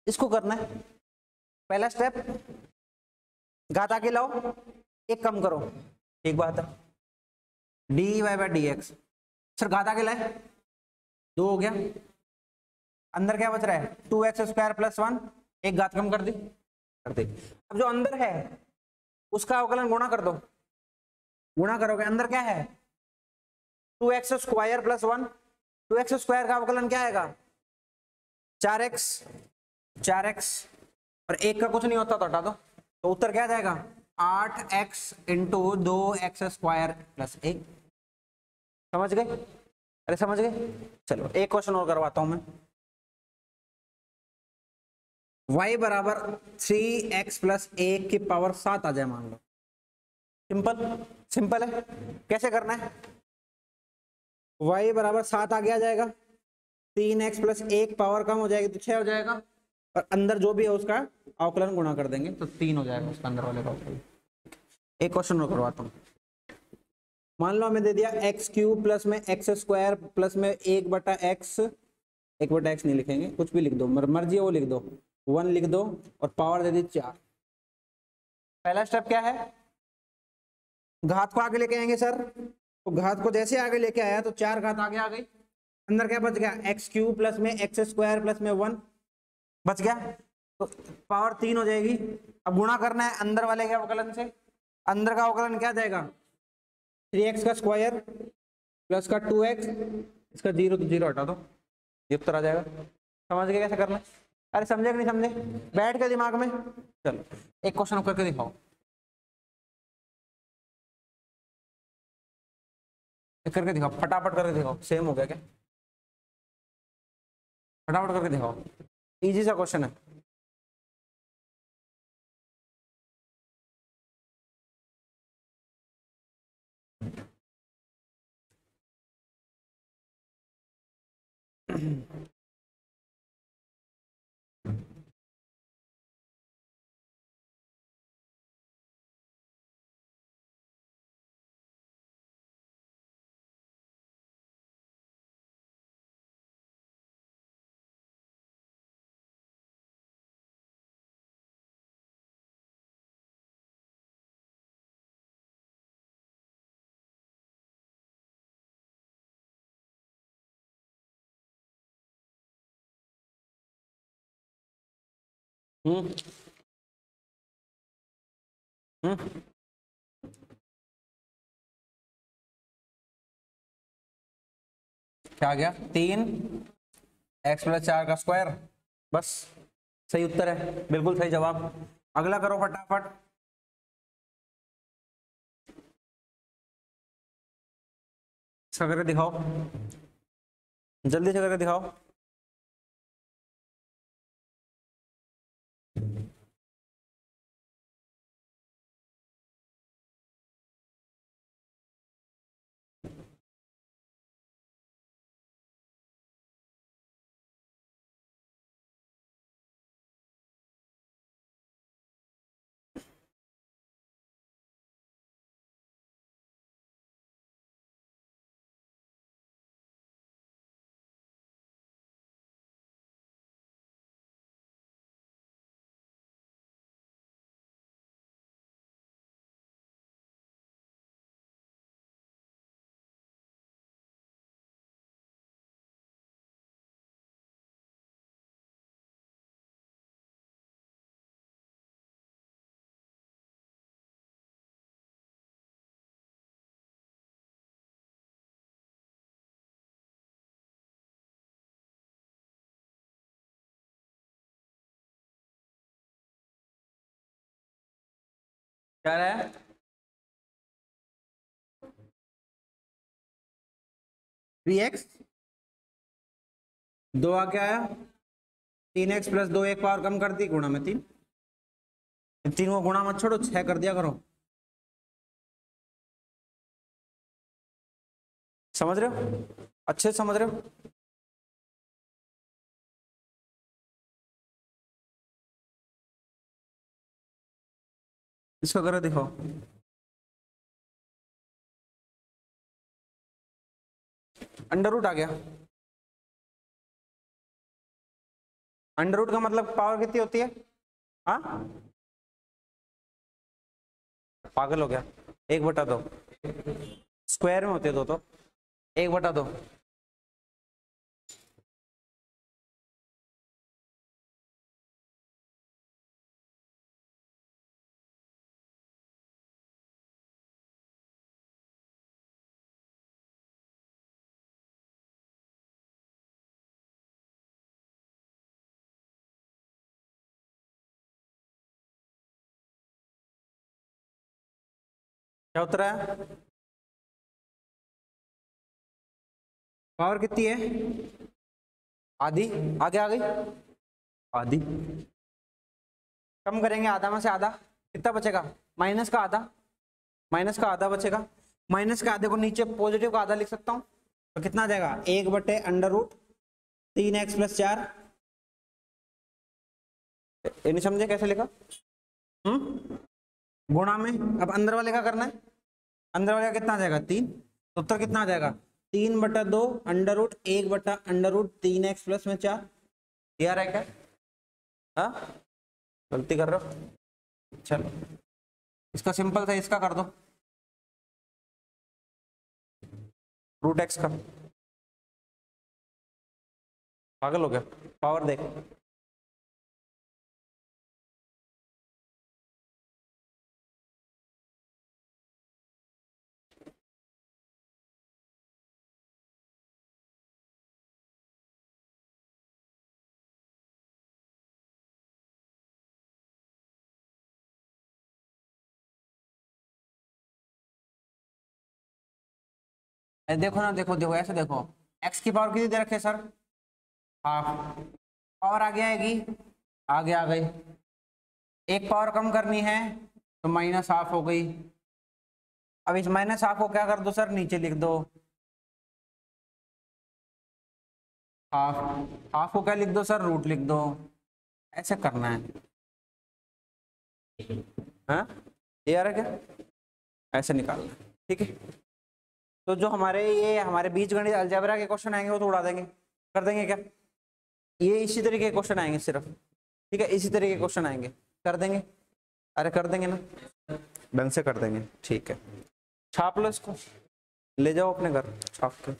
A: इसको करना है। पहला स्टेप, घात आके लाओ, एक कम करो, एक बात है, d y by d x. Sir घात आके लाए, 2 हो गया, अंदर क्या बच रहा है 2x स्क्वायर प्लस 1, एक घात कम कर दी, कर दी। अब जो अंदर है उसका अवकलन गुणा कर दो, गुणा करोगे अंदर क्या है 2x square plus 1, 2x square का अवकलन क्या आएगा 4x, 4x और एक का कुछ नहीं होता तो हटा दो, तो उत्तर क्या जाएगा 8x into 2x square plus 1। समझ गए? अरे समझ गए? चलो एक क्वेश्चन और करवाता हूं मैं। y बराबर 3x प्लस 1 की पावर 7 आ जाए मान लो, सिंपल सिंपल है। कैसे करना है, y बराबर 7 आगे आ जाएगा, 3x प्लस 1 पावर कम हो जाएगी तो 6 हो जाएगा, और अंदर जो भी है उसका अवकलन गुणा कर देंगे तो 3 हो जाएगा उसका अंदर वाले का अवकलन। एक क्वेश्चन और करवाता हूँ। मान लो हमें दे दिया एक्स क्यूब प्लस में एक्स स्क्वायर प्लस में 1 बटा एक्स, 1 बटा एक्स नहीं लिखेंगे, कुछ भी लिख दो, मर्जी है वो लिख दो, 1 लिख दो और पावर दे दी 4। पहला स्टेप क्या है, घात को आगे लेके आएंगे सर, तो घात को जैसे आगे लेके आया तो 4 घात आगे आ गई, अंदर क्या बच गया एक्स क्यूब प्लस में एक्स स्क्वायर प्लस में 1 बच गया, तो पावर 3 हो जाएगी। अब गुणा करना है अंदर वाले के अवकलन से, अंदर का अवकलन क्या जाएगा 3x का स्क्वायर प्लस का 2x, इसका 0 तो 0 हटा दो, ये उत्तर आ जाएगा। समझ गए कैसे करना है? अरे समझे कि नहीं समझे, बैठ के दिमाग में। चलो एक क्वेश्चन करके दिखाओ, करके दिखाओ, फटाफट करके दिखाओ, सेम हो गया क्या, फटाफट करके दिखाओ, इजी सा क्वेश्चन है। हम्म हम्म क्या आ गया 3x प्लस 4 का स्क्वायर, बस सही उत्तर है, बिल्कुल सही जवाब। अगला करो फटाफट, इसका करके दिखाओ, जल्दी से करके दिखाओ। क्या रहा है? 3x, 2 आ क्या आया? 3x प्लस 2, एक पावर कम कर दी, गुणा में 3। 3 को गुणा मत छोड़ो, 6 कर दिया करो। समझ रहे हो? अच्छे से समझ रहे हो? इसको करो, दिखाओ। अंडर रूट आ गया। अंडर रूट का मतलब पावर कितनी होती है? हाँ, पागल हो गया? 1/2 स्क्वायर में होते हैं दो तो 1/2। क्या उतरा है? पावर कितनी है? आधी। आगे आ गई आधी। कम करेंगे आधा में से आधा, कितना बचेगा? माइनस का आधा। माइनस का आधा बचेगा। माइनस के आधे को नीचे पॉजिटिव का आधा लिख सकता हूँ, तो कितना आ जाएगा? 1/√3x+4। ये नहीं समझे कैसे लिखा? गुणा में, अब अंदर वाले का करना है। अंदर वाले का कितना आ जाएगा? 3। तो उत्तर कितना आ जाएगा? 3/2 1/√3x+4। ये आ रहा है क्या? हाँ, गलती कर रहे हो? चलो, इसका सिंपल था, इसका कर दो, √x का। पागल हो गया? पावर देख। देखो ना, देखो देखो, ऐसे देखो, x की पावर कितनी दे रखे सर? हाफ। पावर आगे आएगी, आगे आ गई। एक पावर कम करनी है तो -1/2 हो गई। अब इस -1/2 को क्या कर दो सर? नीचे लिख दो, हाफ। हाफ को क्या लिख दो सर? रूट लिख दो। ऐसे करना है। हाँ, ये आ रहा है क्या? ऐसे निकालना है, ठीक है। तो जो हमारे बीजगणित अलजेब्रा के क्वेश्चन आएंगे वो तो उड़ा देंगे, कर देंगे क्या? ये इसी तरीके के क्वेश्चन आएंगे सिर्फ, ठीक है, इसी तरीके के क्वेश्चन आएंगे, कर देंगे। अरे कर देंगे ना, ढंग से कर देंगे, ठीक है। छाप लो इसको, ले जाओ अपने घर छाप के।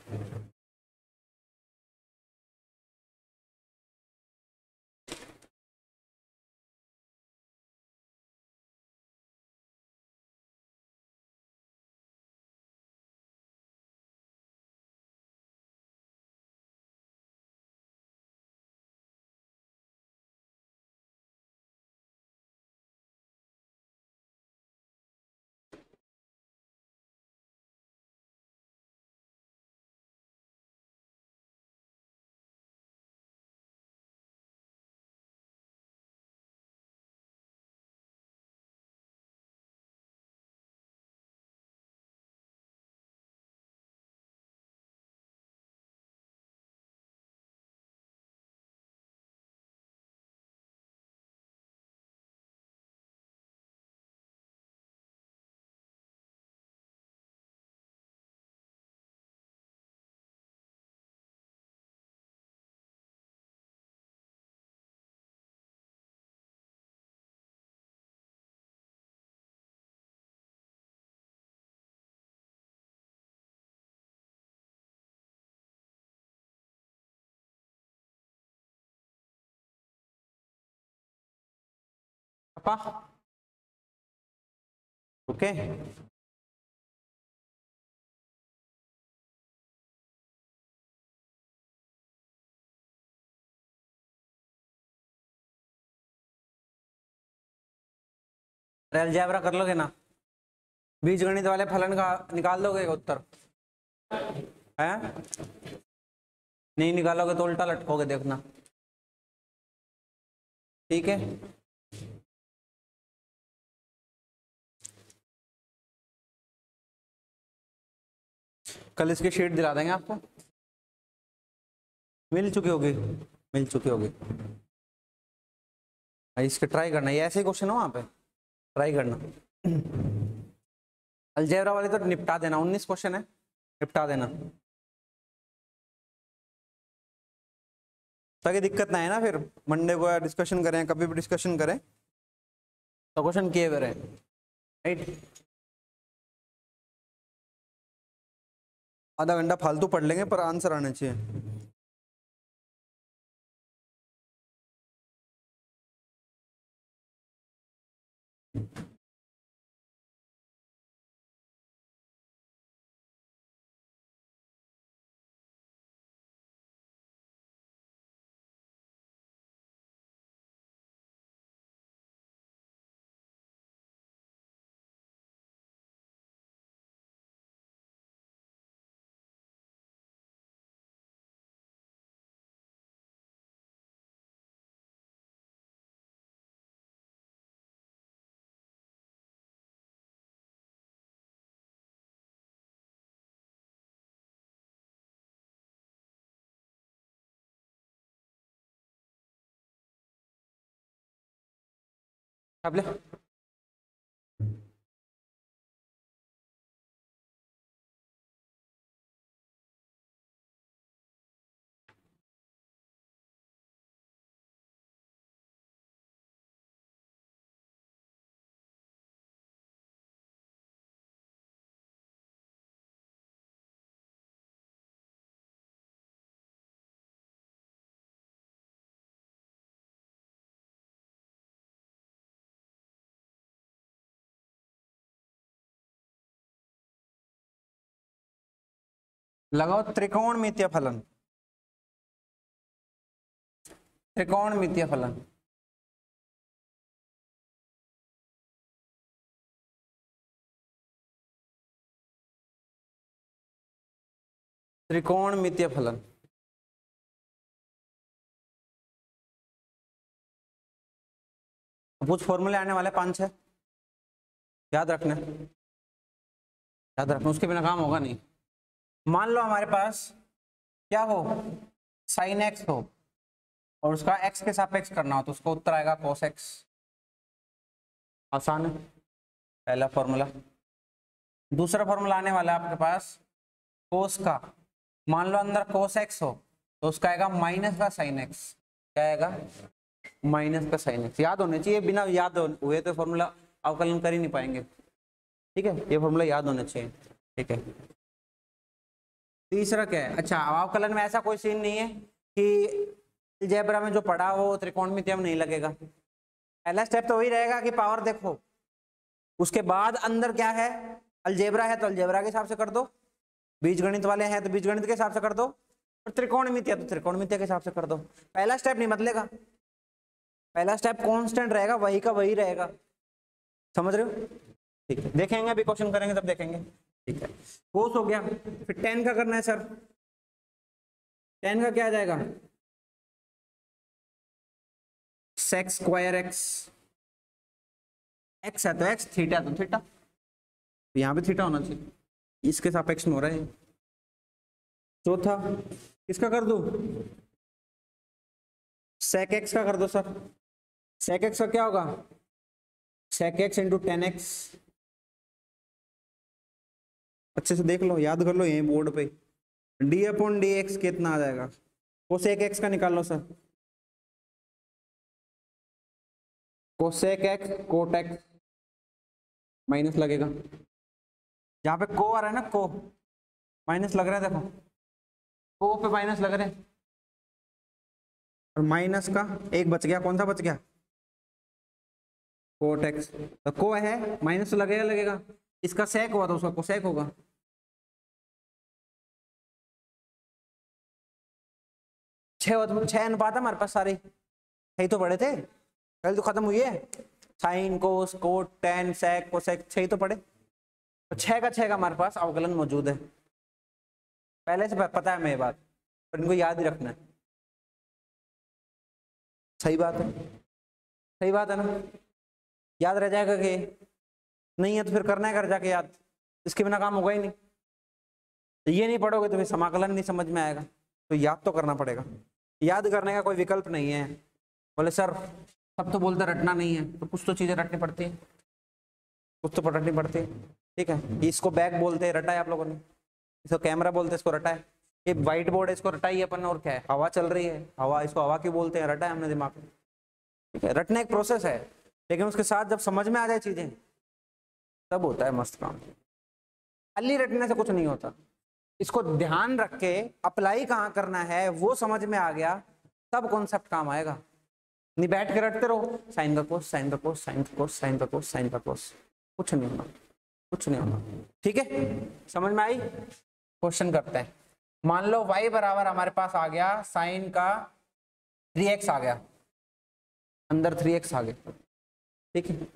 A: पापा, ओके। अलजेब्रा कर लोगे ना, बीजगणित वाले फलन का निकाल दोगे उत्तर है? नहीं निकालोगे तो उल्टा लटकोगे, देखना। ठीक है, कल इसकी शीट दिला देंगे आपको। मिल चुकी होगी, मिल चुकी होगी। इसके ट्राई करना, ये ऐसे ही क्वेश्चन हो वहां पे, ट्राई करना। अलजेब्रा वाले तो निपटा देना, 19 क्वेश्चन है, निपटा देना ताकि दिक्कत ना है ना, फिर मंडे को डिस्कशन करें, कभी भी डिस्कशन करें तो क्वेश्चन किए हुए रहे, राइट। आधा घंटा फालतू पढ़ लेंगे पर आंसर आने चाहिए। अब ले लगाओ त्रिकोणमितीय फलन, त्रिकोणमितीय फलन। त्रिकोणमितीय फलन कुछ फॉर्मूले आने वाले 5-6, याद रखना, याद रखना, उसके बिना काम होगा नहीं। मान लो हमारे पास क्या हो, साइन एक्स हो और उसका एक्स के सापेक्ष करना हो तो उसका उत्तर आएगा cos x। आसान है पहला फॉर्मूला। दूसरा फॉर्मूला आने वाला है आपके पास cos का, मान लो अंदर cos x हो तो उसका आएगा माइनस का साइन x। क्या आएगा? माइनस का साइन x। याद होने चाहिए, बिना याद हुए तो फॉर्मूला अवकलन कर ही नहीं पाएंगे। ठीक है, ये फॉर्मूला याद होना चाहिए। ठीक है, तीसरा क्या है? अच्छा, अवकलन में ऐसा कोई सीन नहीं है कि अलजेब्रा में जो पढ़ा हो त्रिकोणमितीय में नहीं लगेगा। पहला स्टेप तो वही रहेगा कि पावर देखो, उसके बाद अंदर क्या है, अलजेब्रा है तो अलजेब्रा के हिसाब से कर दो, बीजगणित वाले हैं तो बीजगणित के हिसाब से कर दो, और त्रिकोणमितीय तो त्रिकोणमितीय के हिसाब से कर दो। पहला स्टेप नहीं बदलेगा, पहला स्टेप कांस्टेंट रहेगा, वही का वही रहेगा। समझ रहे हो? ठीक है, देखेंगे अभी क्वेश्चन करेंगे तब देखेंगे। ठीक है, कोस हो गया, फिर टेन का करना है सर। टेन का क्या आ जाएगा? सेक स्क्वायर एक्स, एक्स है तो एक्स, थीटा तो थीटा, यहां पे थीटा होना चाहिए, इसके सापेक्ष में हो रहा है। चौथा किसका कर दो? सेक एक्स का कर दो सर। सेक एक्स का क्या होगा? Sec x into ten x. अच्छे से देख लो, याद कर लो, यही बोर्ड पे डी अपॉन डी एक्स कितना आ जाएगा? कोसेक एक्स का निकाल लो सर। Cosec x cot x minus लगेगा, यहाँ पे को आ रहा है ना, को माइनस लग रहा है, देखो को पे माइनस लग रहे हैं, और माइनस का एक बच गया, कौन सा बच गया? Cot x. तो को है माइनस तो लगेगा लगेगा, इसका सेक हुआ तो उसका कोसेक होगा। छह अनुपात हमारे पास सारे, यही तो पढ़े थे, कल तो खत्म हुई है। साइन, कोस, कोट, टेन, सेक, कोसेक, 6 तो पढ़े। तो 6 का 6 का हमारे पास अवकलन मौजूद है, पहले से पता है हमें ये बात, पर इनको याद ही रखना है। सही बात है, सही बात है ना, याद रह जाएगा कि नहीं है तो फिर करना है घर जाके याद, इसके बिना काम होगा ही नहीं। तो ये नहीं पढ़ोगे तो फिर समाकलन नहीं समझ में आएगा, तो याद तो करना पड़ेगा, याद करने का कोई विकल्प नहीं है। बोले सर सब तो बोलते रटना नहीं है, तो कुछ तो चीजें रटनी पड़ती है, कुछ तो रटनी पड़ती है, ठीक है। इसको बैग बोलते हैं, रटा है आप लोगों ने, इसको कैमरा बोलते हैं, इसको रटा है। ये व्हाइट बोर्ड है, इसको रटा ही अपन, और क्या है, हवा चल रही है, हवा, इसको हवा क्यों बोलते हैं, रटा है हमने दिमाग में, ठीक है। रटना एक प्रोसेस है, लेकिन उसके साथ जब समझ में आ जाए चीजें तब होता है मस्त काम। खाली रटने से कुछ नहीं होता, इसको ध्यान रख के अप्लाई कहाँ करना है वो समझ में आ गया तब कॉन्सेप्ट काम आएगा। नहीं बैठ के रटते रहो, साइन का कोस, साइन का कोस, साइन का कोस, साइन का कोस, साइन का कोस, कुछ नहीं होना, कुछ नहीं होना, ठीक है। समझ में आई? क्वेश्चन करते हैं। मान लो y बराबर हमारे पास आ गया साइन का 3x आ गया, अंदर 3x आ गया, ठीक है।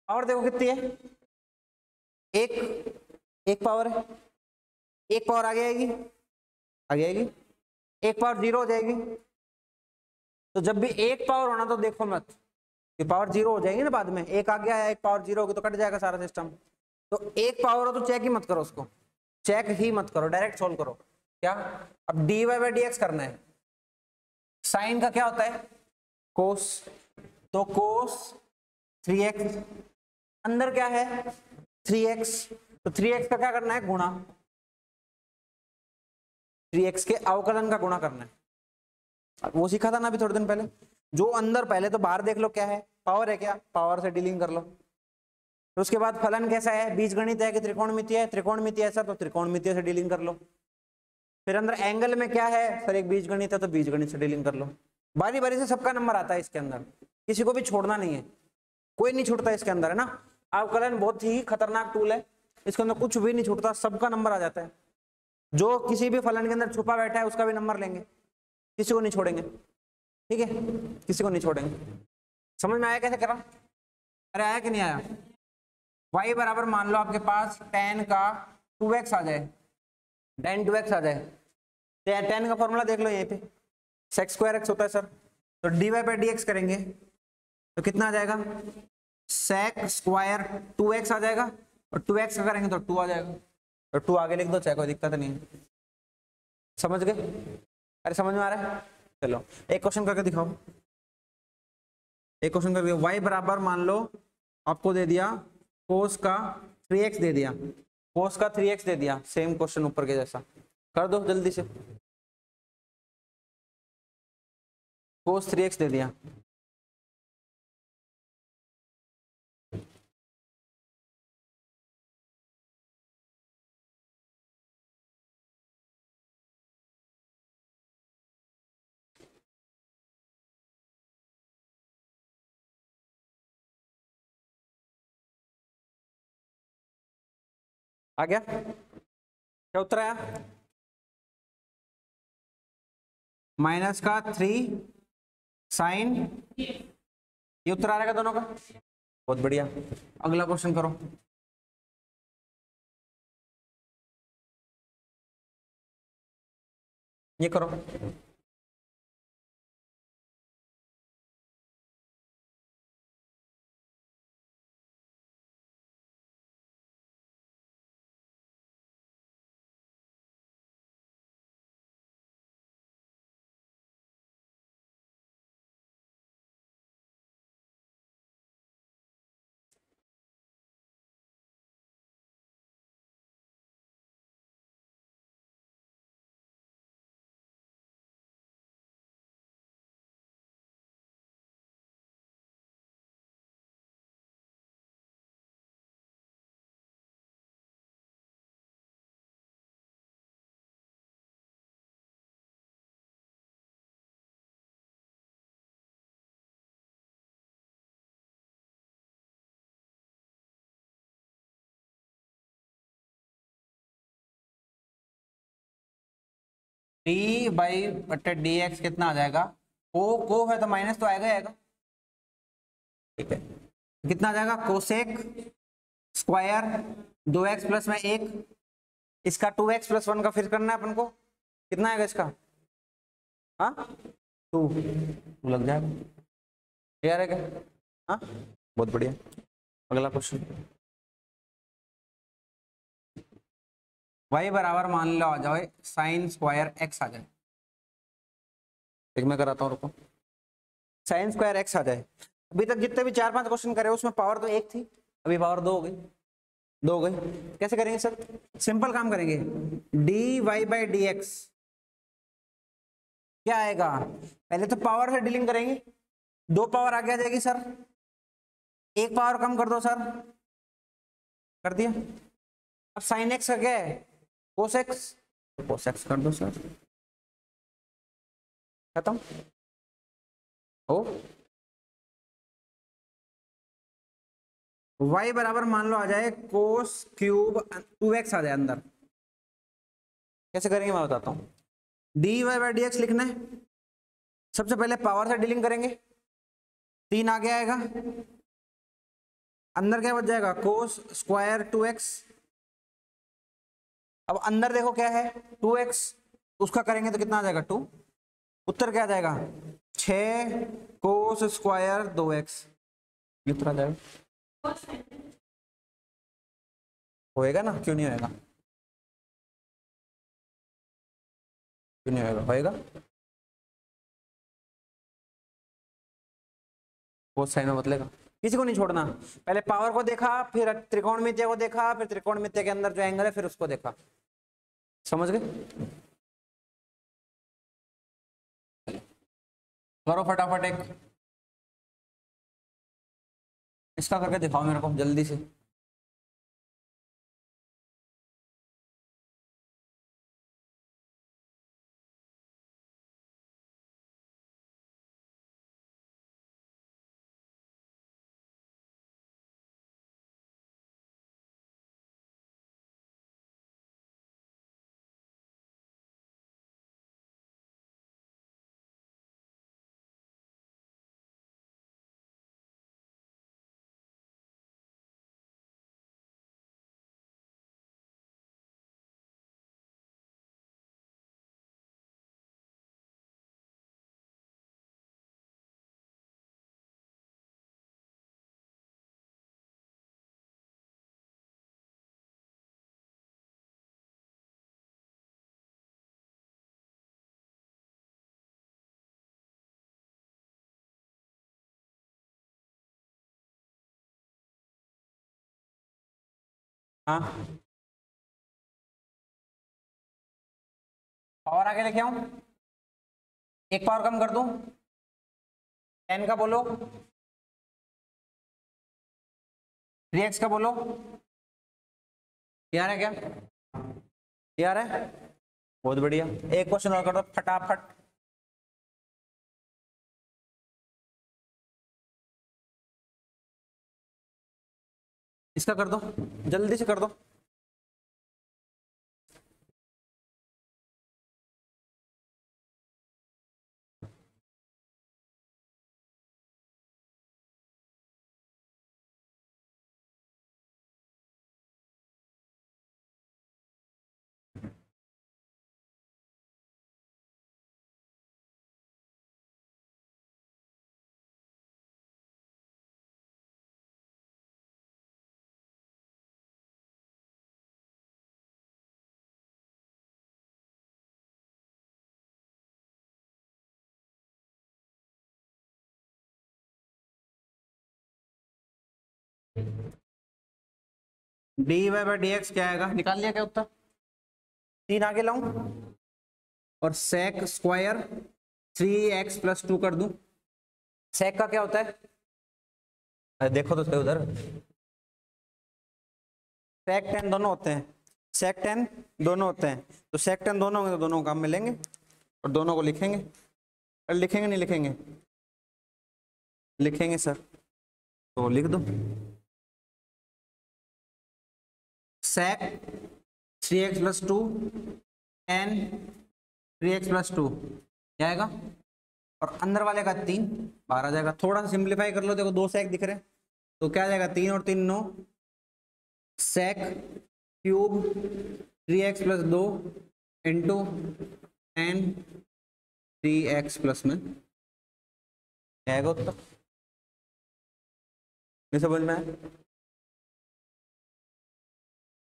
A: और देखो कितनी है, एक पावर है, एक पावर आगे आएगी, आगे आएगी, एक पावर 0 हो जाएगी। तो जब भी एक पावर होना तो देखो मत, ये पावर 0 हो जाएगी ना बाद में, एक आ गया एक पावर 0 होगी तो कट जाएगा सारा सिस्टम। तो एक पावर हो तो चेक ही मत करो उसको, चेक ही मत करो, डायरेक्ट सोल्व करो। क्या, अब dy बाई डी एक्स करना है, साइन का क्या होता है कोस, तो कोस 3x, अंदर क्या है 3x, तो 3x का क्या करना है गुणा, 3x के अवकलन का गुणा करना है। वो सीखा था ना अभी थोड़े दिन पहले, जो अंदर, पहले तो बाहर देख लो क्या है, पावर है क्या, पावर से डीलिंग कर लो। तो उसके बाद फलन कैसा है, बीजगणित है कि त्रिकोणमितीय है, त्रिकोणमितीय है सर तो त्रिकोणमितीय से डीलिंग कर लो। फिर अंदर एंगल में क्या है सर, एक बीजगणित है तो बीजगणित से डीलिंग कर लो। बारी बारी से सबका नंबर आता है इसके अंदर, किसी को भी छोड़ना नहीं है, कोई नहीं छूटता इसके अंदर, है ना। अवकलन बहुत ही खतरनाक टूल है, इसके अंदर कुछ भी नहीं छूटता, सबका नंबर आ जाता है। जो किसी भी फलन के अंदर छुपा बैठा है उसका भी नंबर लेंगे, किसी को नहीं छोड़ेंगे, ठीक है, किसी को नहीं छोड़ेंगे। समझ में आया कैसे करा? अरे आया कि नहीं आया? y बराबर मान लो आपके पास tan का 2x आ जाए, tan 2x आ जाए, tan का फॉर्मूला देख लो यहीं पे, sec स्क्वायर x होता है सर, तो dy बाई डी एक्स करेंगे तो कितना आ जाएगा, sec स्क्वायर 2x आ जाएगा, और 2x का करेंगे तो 2 आ जाएगा, और 2 आगे लिख दो चाहे कोई दिक्कत नहीं है। समझ गए? अरे समझ में आ रहा है? चलो एक क्वेश्चन करके दिखाओ, एक क्वेश्चन करके। y बराबर मान लो आपको दे दिया कोस का 3x दे दिया, कोस का 3x दे दिया, सेम क्वेश्चन ऊपर के जैसा कर दो जल्दी से, कोस 3x दे दिया, आ गया? क्या उत्तर आया? माइनस का 3 साइन, ये उत्तर आ रहेगा दोनों का, बहुत बढ़िया। अगला क्वेश्चन करो। ये करो, डी बाई बटे डी एक्स कितना आ जाएगा, को है तो माइनस तो आएगा आएगा, ठीक है, कितना आ जाएगा कोसेक स्क्वायर 2x प्लस में 1, इसका 2x प्लस 1 का फिर करना है अपन को, कितना आएगा इसका, हाँ 2 लग जाएगा, क्लियर है क्या, हाँ बहुत बढ़िया। अगला क्वेश्चन, y बराबर मान लो आ जाए साइन स्क्वायर x आ जाए, एक मैं कराता हूँ रुको, साइन स्क्वायर x आ जाए। अभी तक जितने भी 4-5 क्वेश्चन करे उसमें पावर तो 1 थी, अभी पावर 2 हो गई, 2 हो गई। कैसे करेंगे सर, सिंपल काम करेंगे, dy बाई डी एक्स क्या आएगा, पहले तो पावर से डीलिंग करेंगे, 2 पावर आगे आ जाएगी सर, 1 पावर कम कर दो सर, कर दिया। अब साइन एक्स का क्या है, कोस एक्स, कोस एक्स कर दो सर, खत्म हो। y बराबर मान लो आ जाए कोस क्यूब 2x आ जाए अंदर, कैसे करेंगे मैं बताता हूँ। dy बाई डी एक्स लिखना है, सबसे पहले पावर से डीलिंग करेंगे, 3 आगे आएगा, अंदर क्या बच जाएगा कोस स्क्वायर 2x, अब अंदर देखो क्या है 2x, उसका करेंगे तो कितना आ जाएगा 2, उत्तर क्या आ जाएगा 6 कोस स्क्वायर 2x, ये उत्तर आ जाएगा, होएगा ना, क्यों नहीं होएगा, क्यों नहीं होएगा, होएगा। कोस साइन में बदलेगा, किसी को नहीं छोड़ना, पहले पावर को देखा, फिर त्रिकोणमितीय को देखा, फिर त्रिकोणमितीय के अंदर जो एंगल है फिर उसको देखा, समझ गए। करो फटाफट एक, इसका करके दिखाओ मेरे को जल्दी से। हाँ पावर आगे लेके आऊं, 1 पावर कम कर दूं, 10 का बोलो, 3x का बोलो, यार है क्या, यार है, बहुत बढ़िया। एक क्वेश्चन और कर दो फटाफट, इसका कर दो, जल्दी से कर दो। D y by d x क्या आएगा, निकाल लिया क्या उत्तर, 3 आगे लाऊं और सेक स्क्वायर 3x प्लस 2 कर दूं, सेक का क्या होता है, अरे देखो तो सही उधर, सेक टेन दोनों होते हैं, सेक टेन दोनों होते हैं, तो सेक टेन दोनों होंगे तो दोनों काम में लेंगे और दोनों को लिखेंगे, और लिखेंगे नहीं लिखेंगे, लिखेंगे सर, तो लिख दो सेक 3x plus 2 N 3x plus 2 क्या आएगा, और अंदर वाले का 3 बाहर आ जाएगा। थोड़ा सा सिंप्लीफाई कर लो, देखो 2 सेक दिख रहे हैं तो क्या आ जाएगा, 3 और 3 9, सेक cube 3x + 2 into tan 3x + में आएगा उत्तर। ये समझ में आया?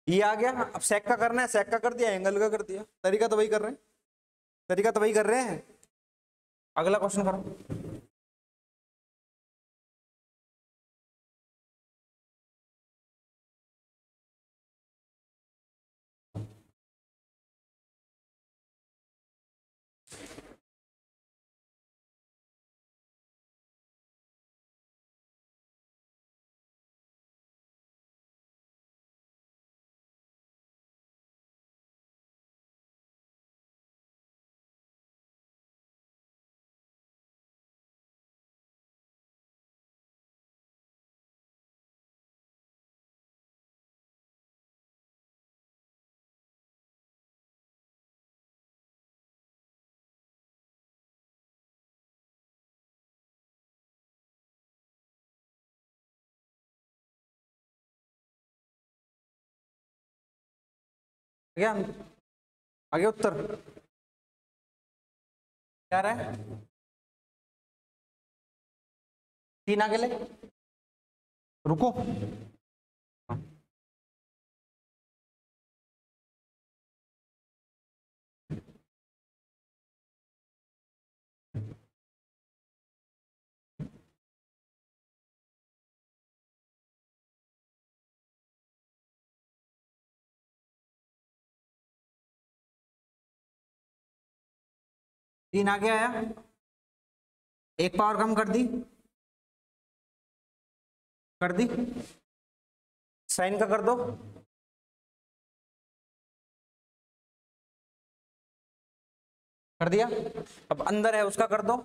A: ये आ गया। अब सेक का करना है, सेक का कर दिया, एंगल का कर दिया, तरीका तो वही कर रहे हैं, तरीका तो वही कर रहे हैं। अगला क्वेश्चन करो। क्या आगे उत्तर क्या रहा है? 3 आगे ले, रुको। 3 आगे आया, एक पावर कम कर दी, साइन का कर दो, कर दिया। अब अंदर है उसका कर दो,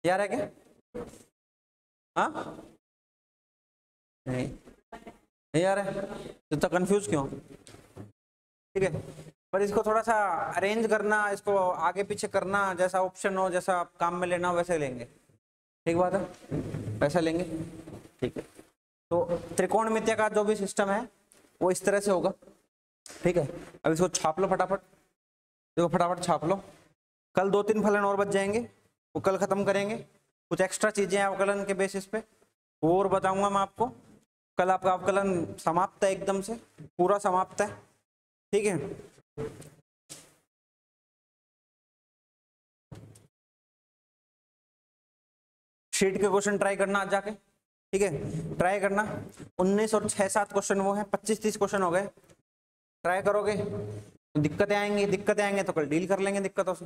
A: यार है क्या? हाँ नहीं यार है तो इतना कंफ्यूज क्यों? ठीक है, पर इसको थोड़ा सा अरेंज करना, इसको आगे पीछे करना, जैसा ऑप्शन हो, जैसा आप काम में लेना हो वैसे लेंगे। ठीक बात है, वैसा लेंगे। ठीक है, तो त्रिकोणमितीय का जो भी सिस्टम है वो इस तरह से होगा। ठीक है, अब इसको छाप लो फटाफट, देखो फटाफट छाप लो। कल 2-3 फलन और बच जाएंगे, वो कल खत्म करेंगे। कुछ एक्स्ट्रा चीजें हैं अवकलन के बेसिस पे, वो और बताऊंगा मैं आपको। कल आपका अवकलन समाप्त है, एकदम से पूरा समाप्त है। ठीक है, शीट के क्वेश्चन ट्राई करना आज जाके। ठीक है, ट्राई करना। 19 और 6-7 क्वेश्चन वो है, 25-30 क्वेश्चन हो गए। ट्राई करोगे, दिक्कतें आएंगे तो कल डील कर लेंगे दिक्कतों से,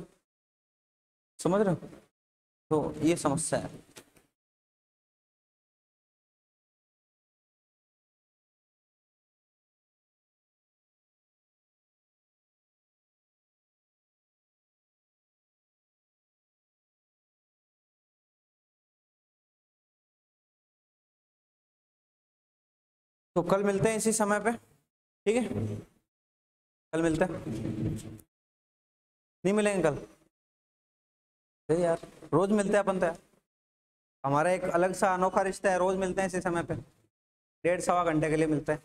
A: समझ रहे हो? तो ये समस्या है। तो कल मिलते हैं इसी समय पे। ठीक है, कल मिलते हैं, नहीं मिलेंगे कल? अरे यार रोज मिलते हैं अपन तो यार, हमारा एक अलग सा अनोखा रिश्ता है, रोज मिलते हैं इसी समय पे, 1.5-1.25 घंटे के लिए मिलते हैं,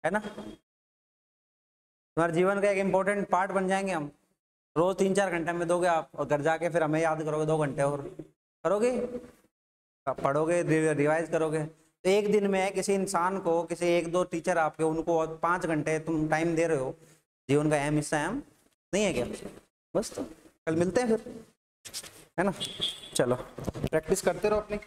A: है ना? तुम्हारे जीवन का एक इम्पोर्टेंट पार्ट बन जाएंगे हम। रोज 3-4 घंटे में दोगे आप, और घर जाके फिर हमें याद करोगे 2 घंटे और करोगे, पढ़ोगे, रिवाइज करोगे। तो एक दिन में किसी इंसान को, किसी 1-2 टीचर आपके, उनको 5 घंटे तुम टाइम दे रहे हो, जीवन का अहम हिस्सा है हम, नहीं है क्या? बस तो कल मिलते हैं फिर, है ना? चलो प्रैक्टिस करते रहो अपनी।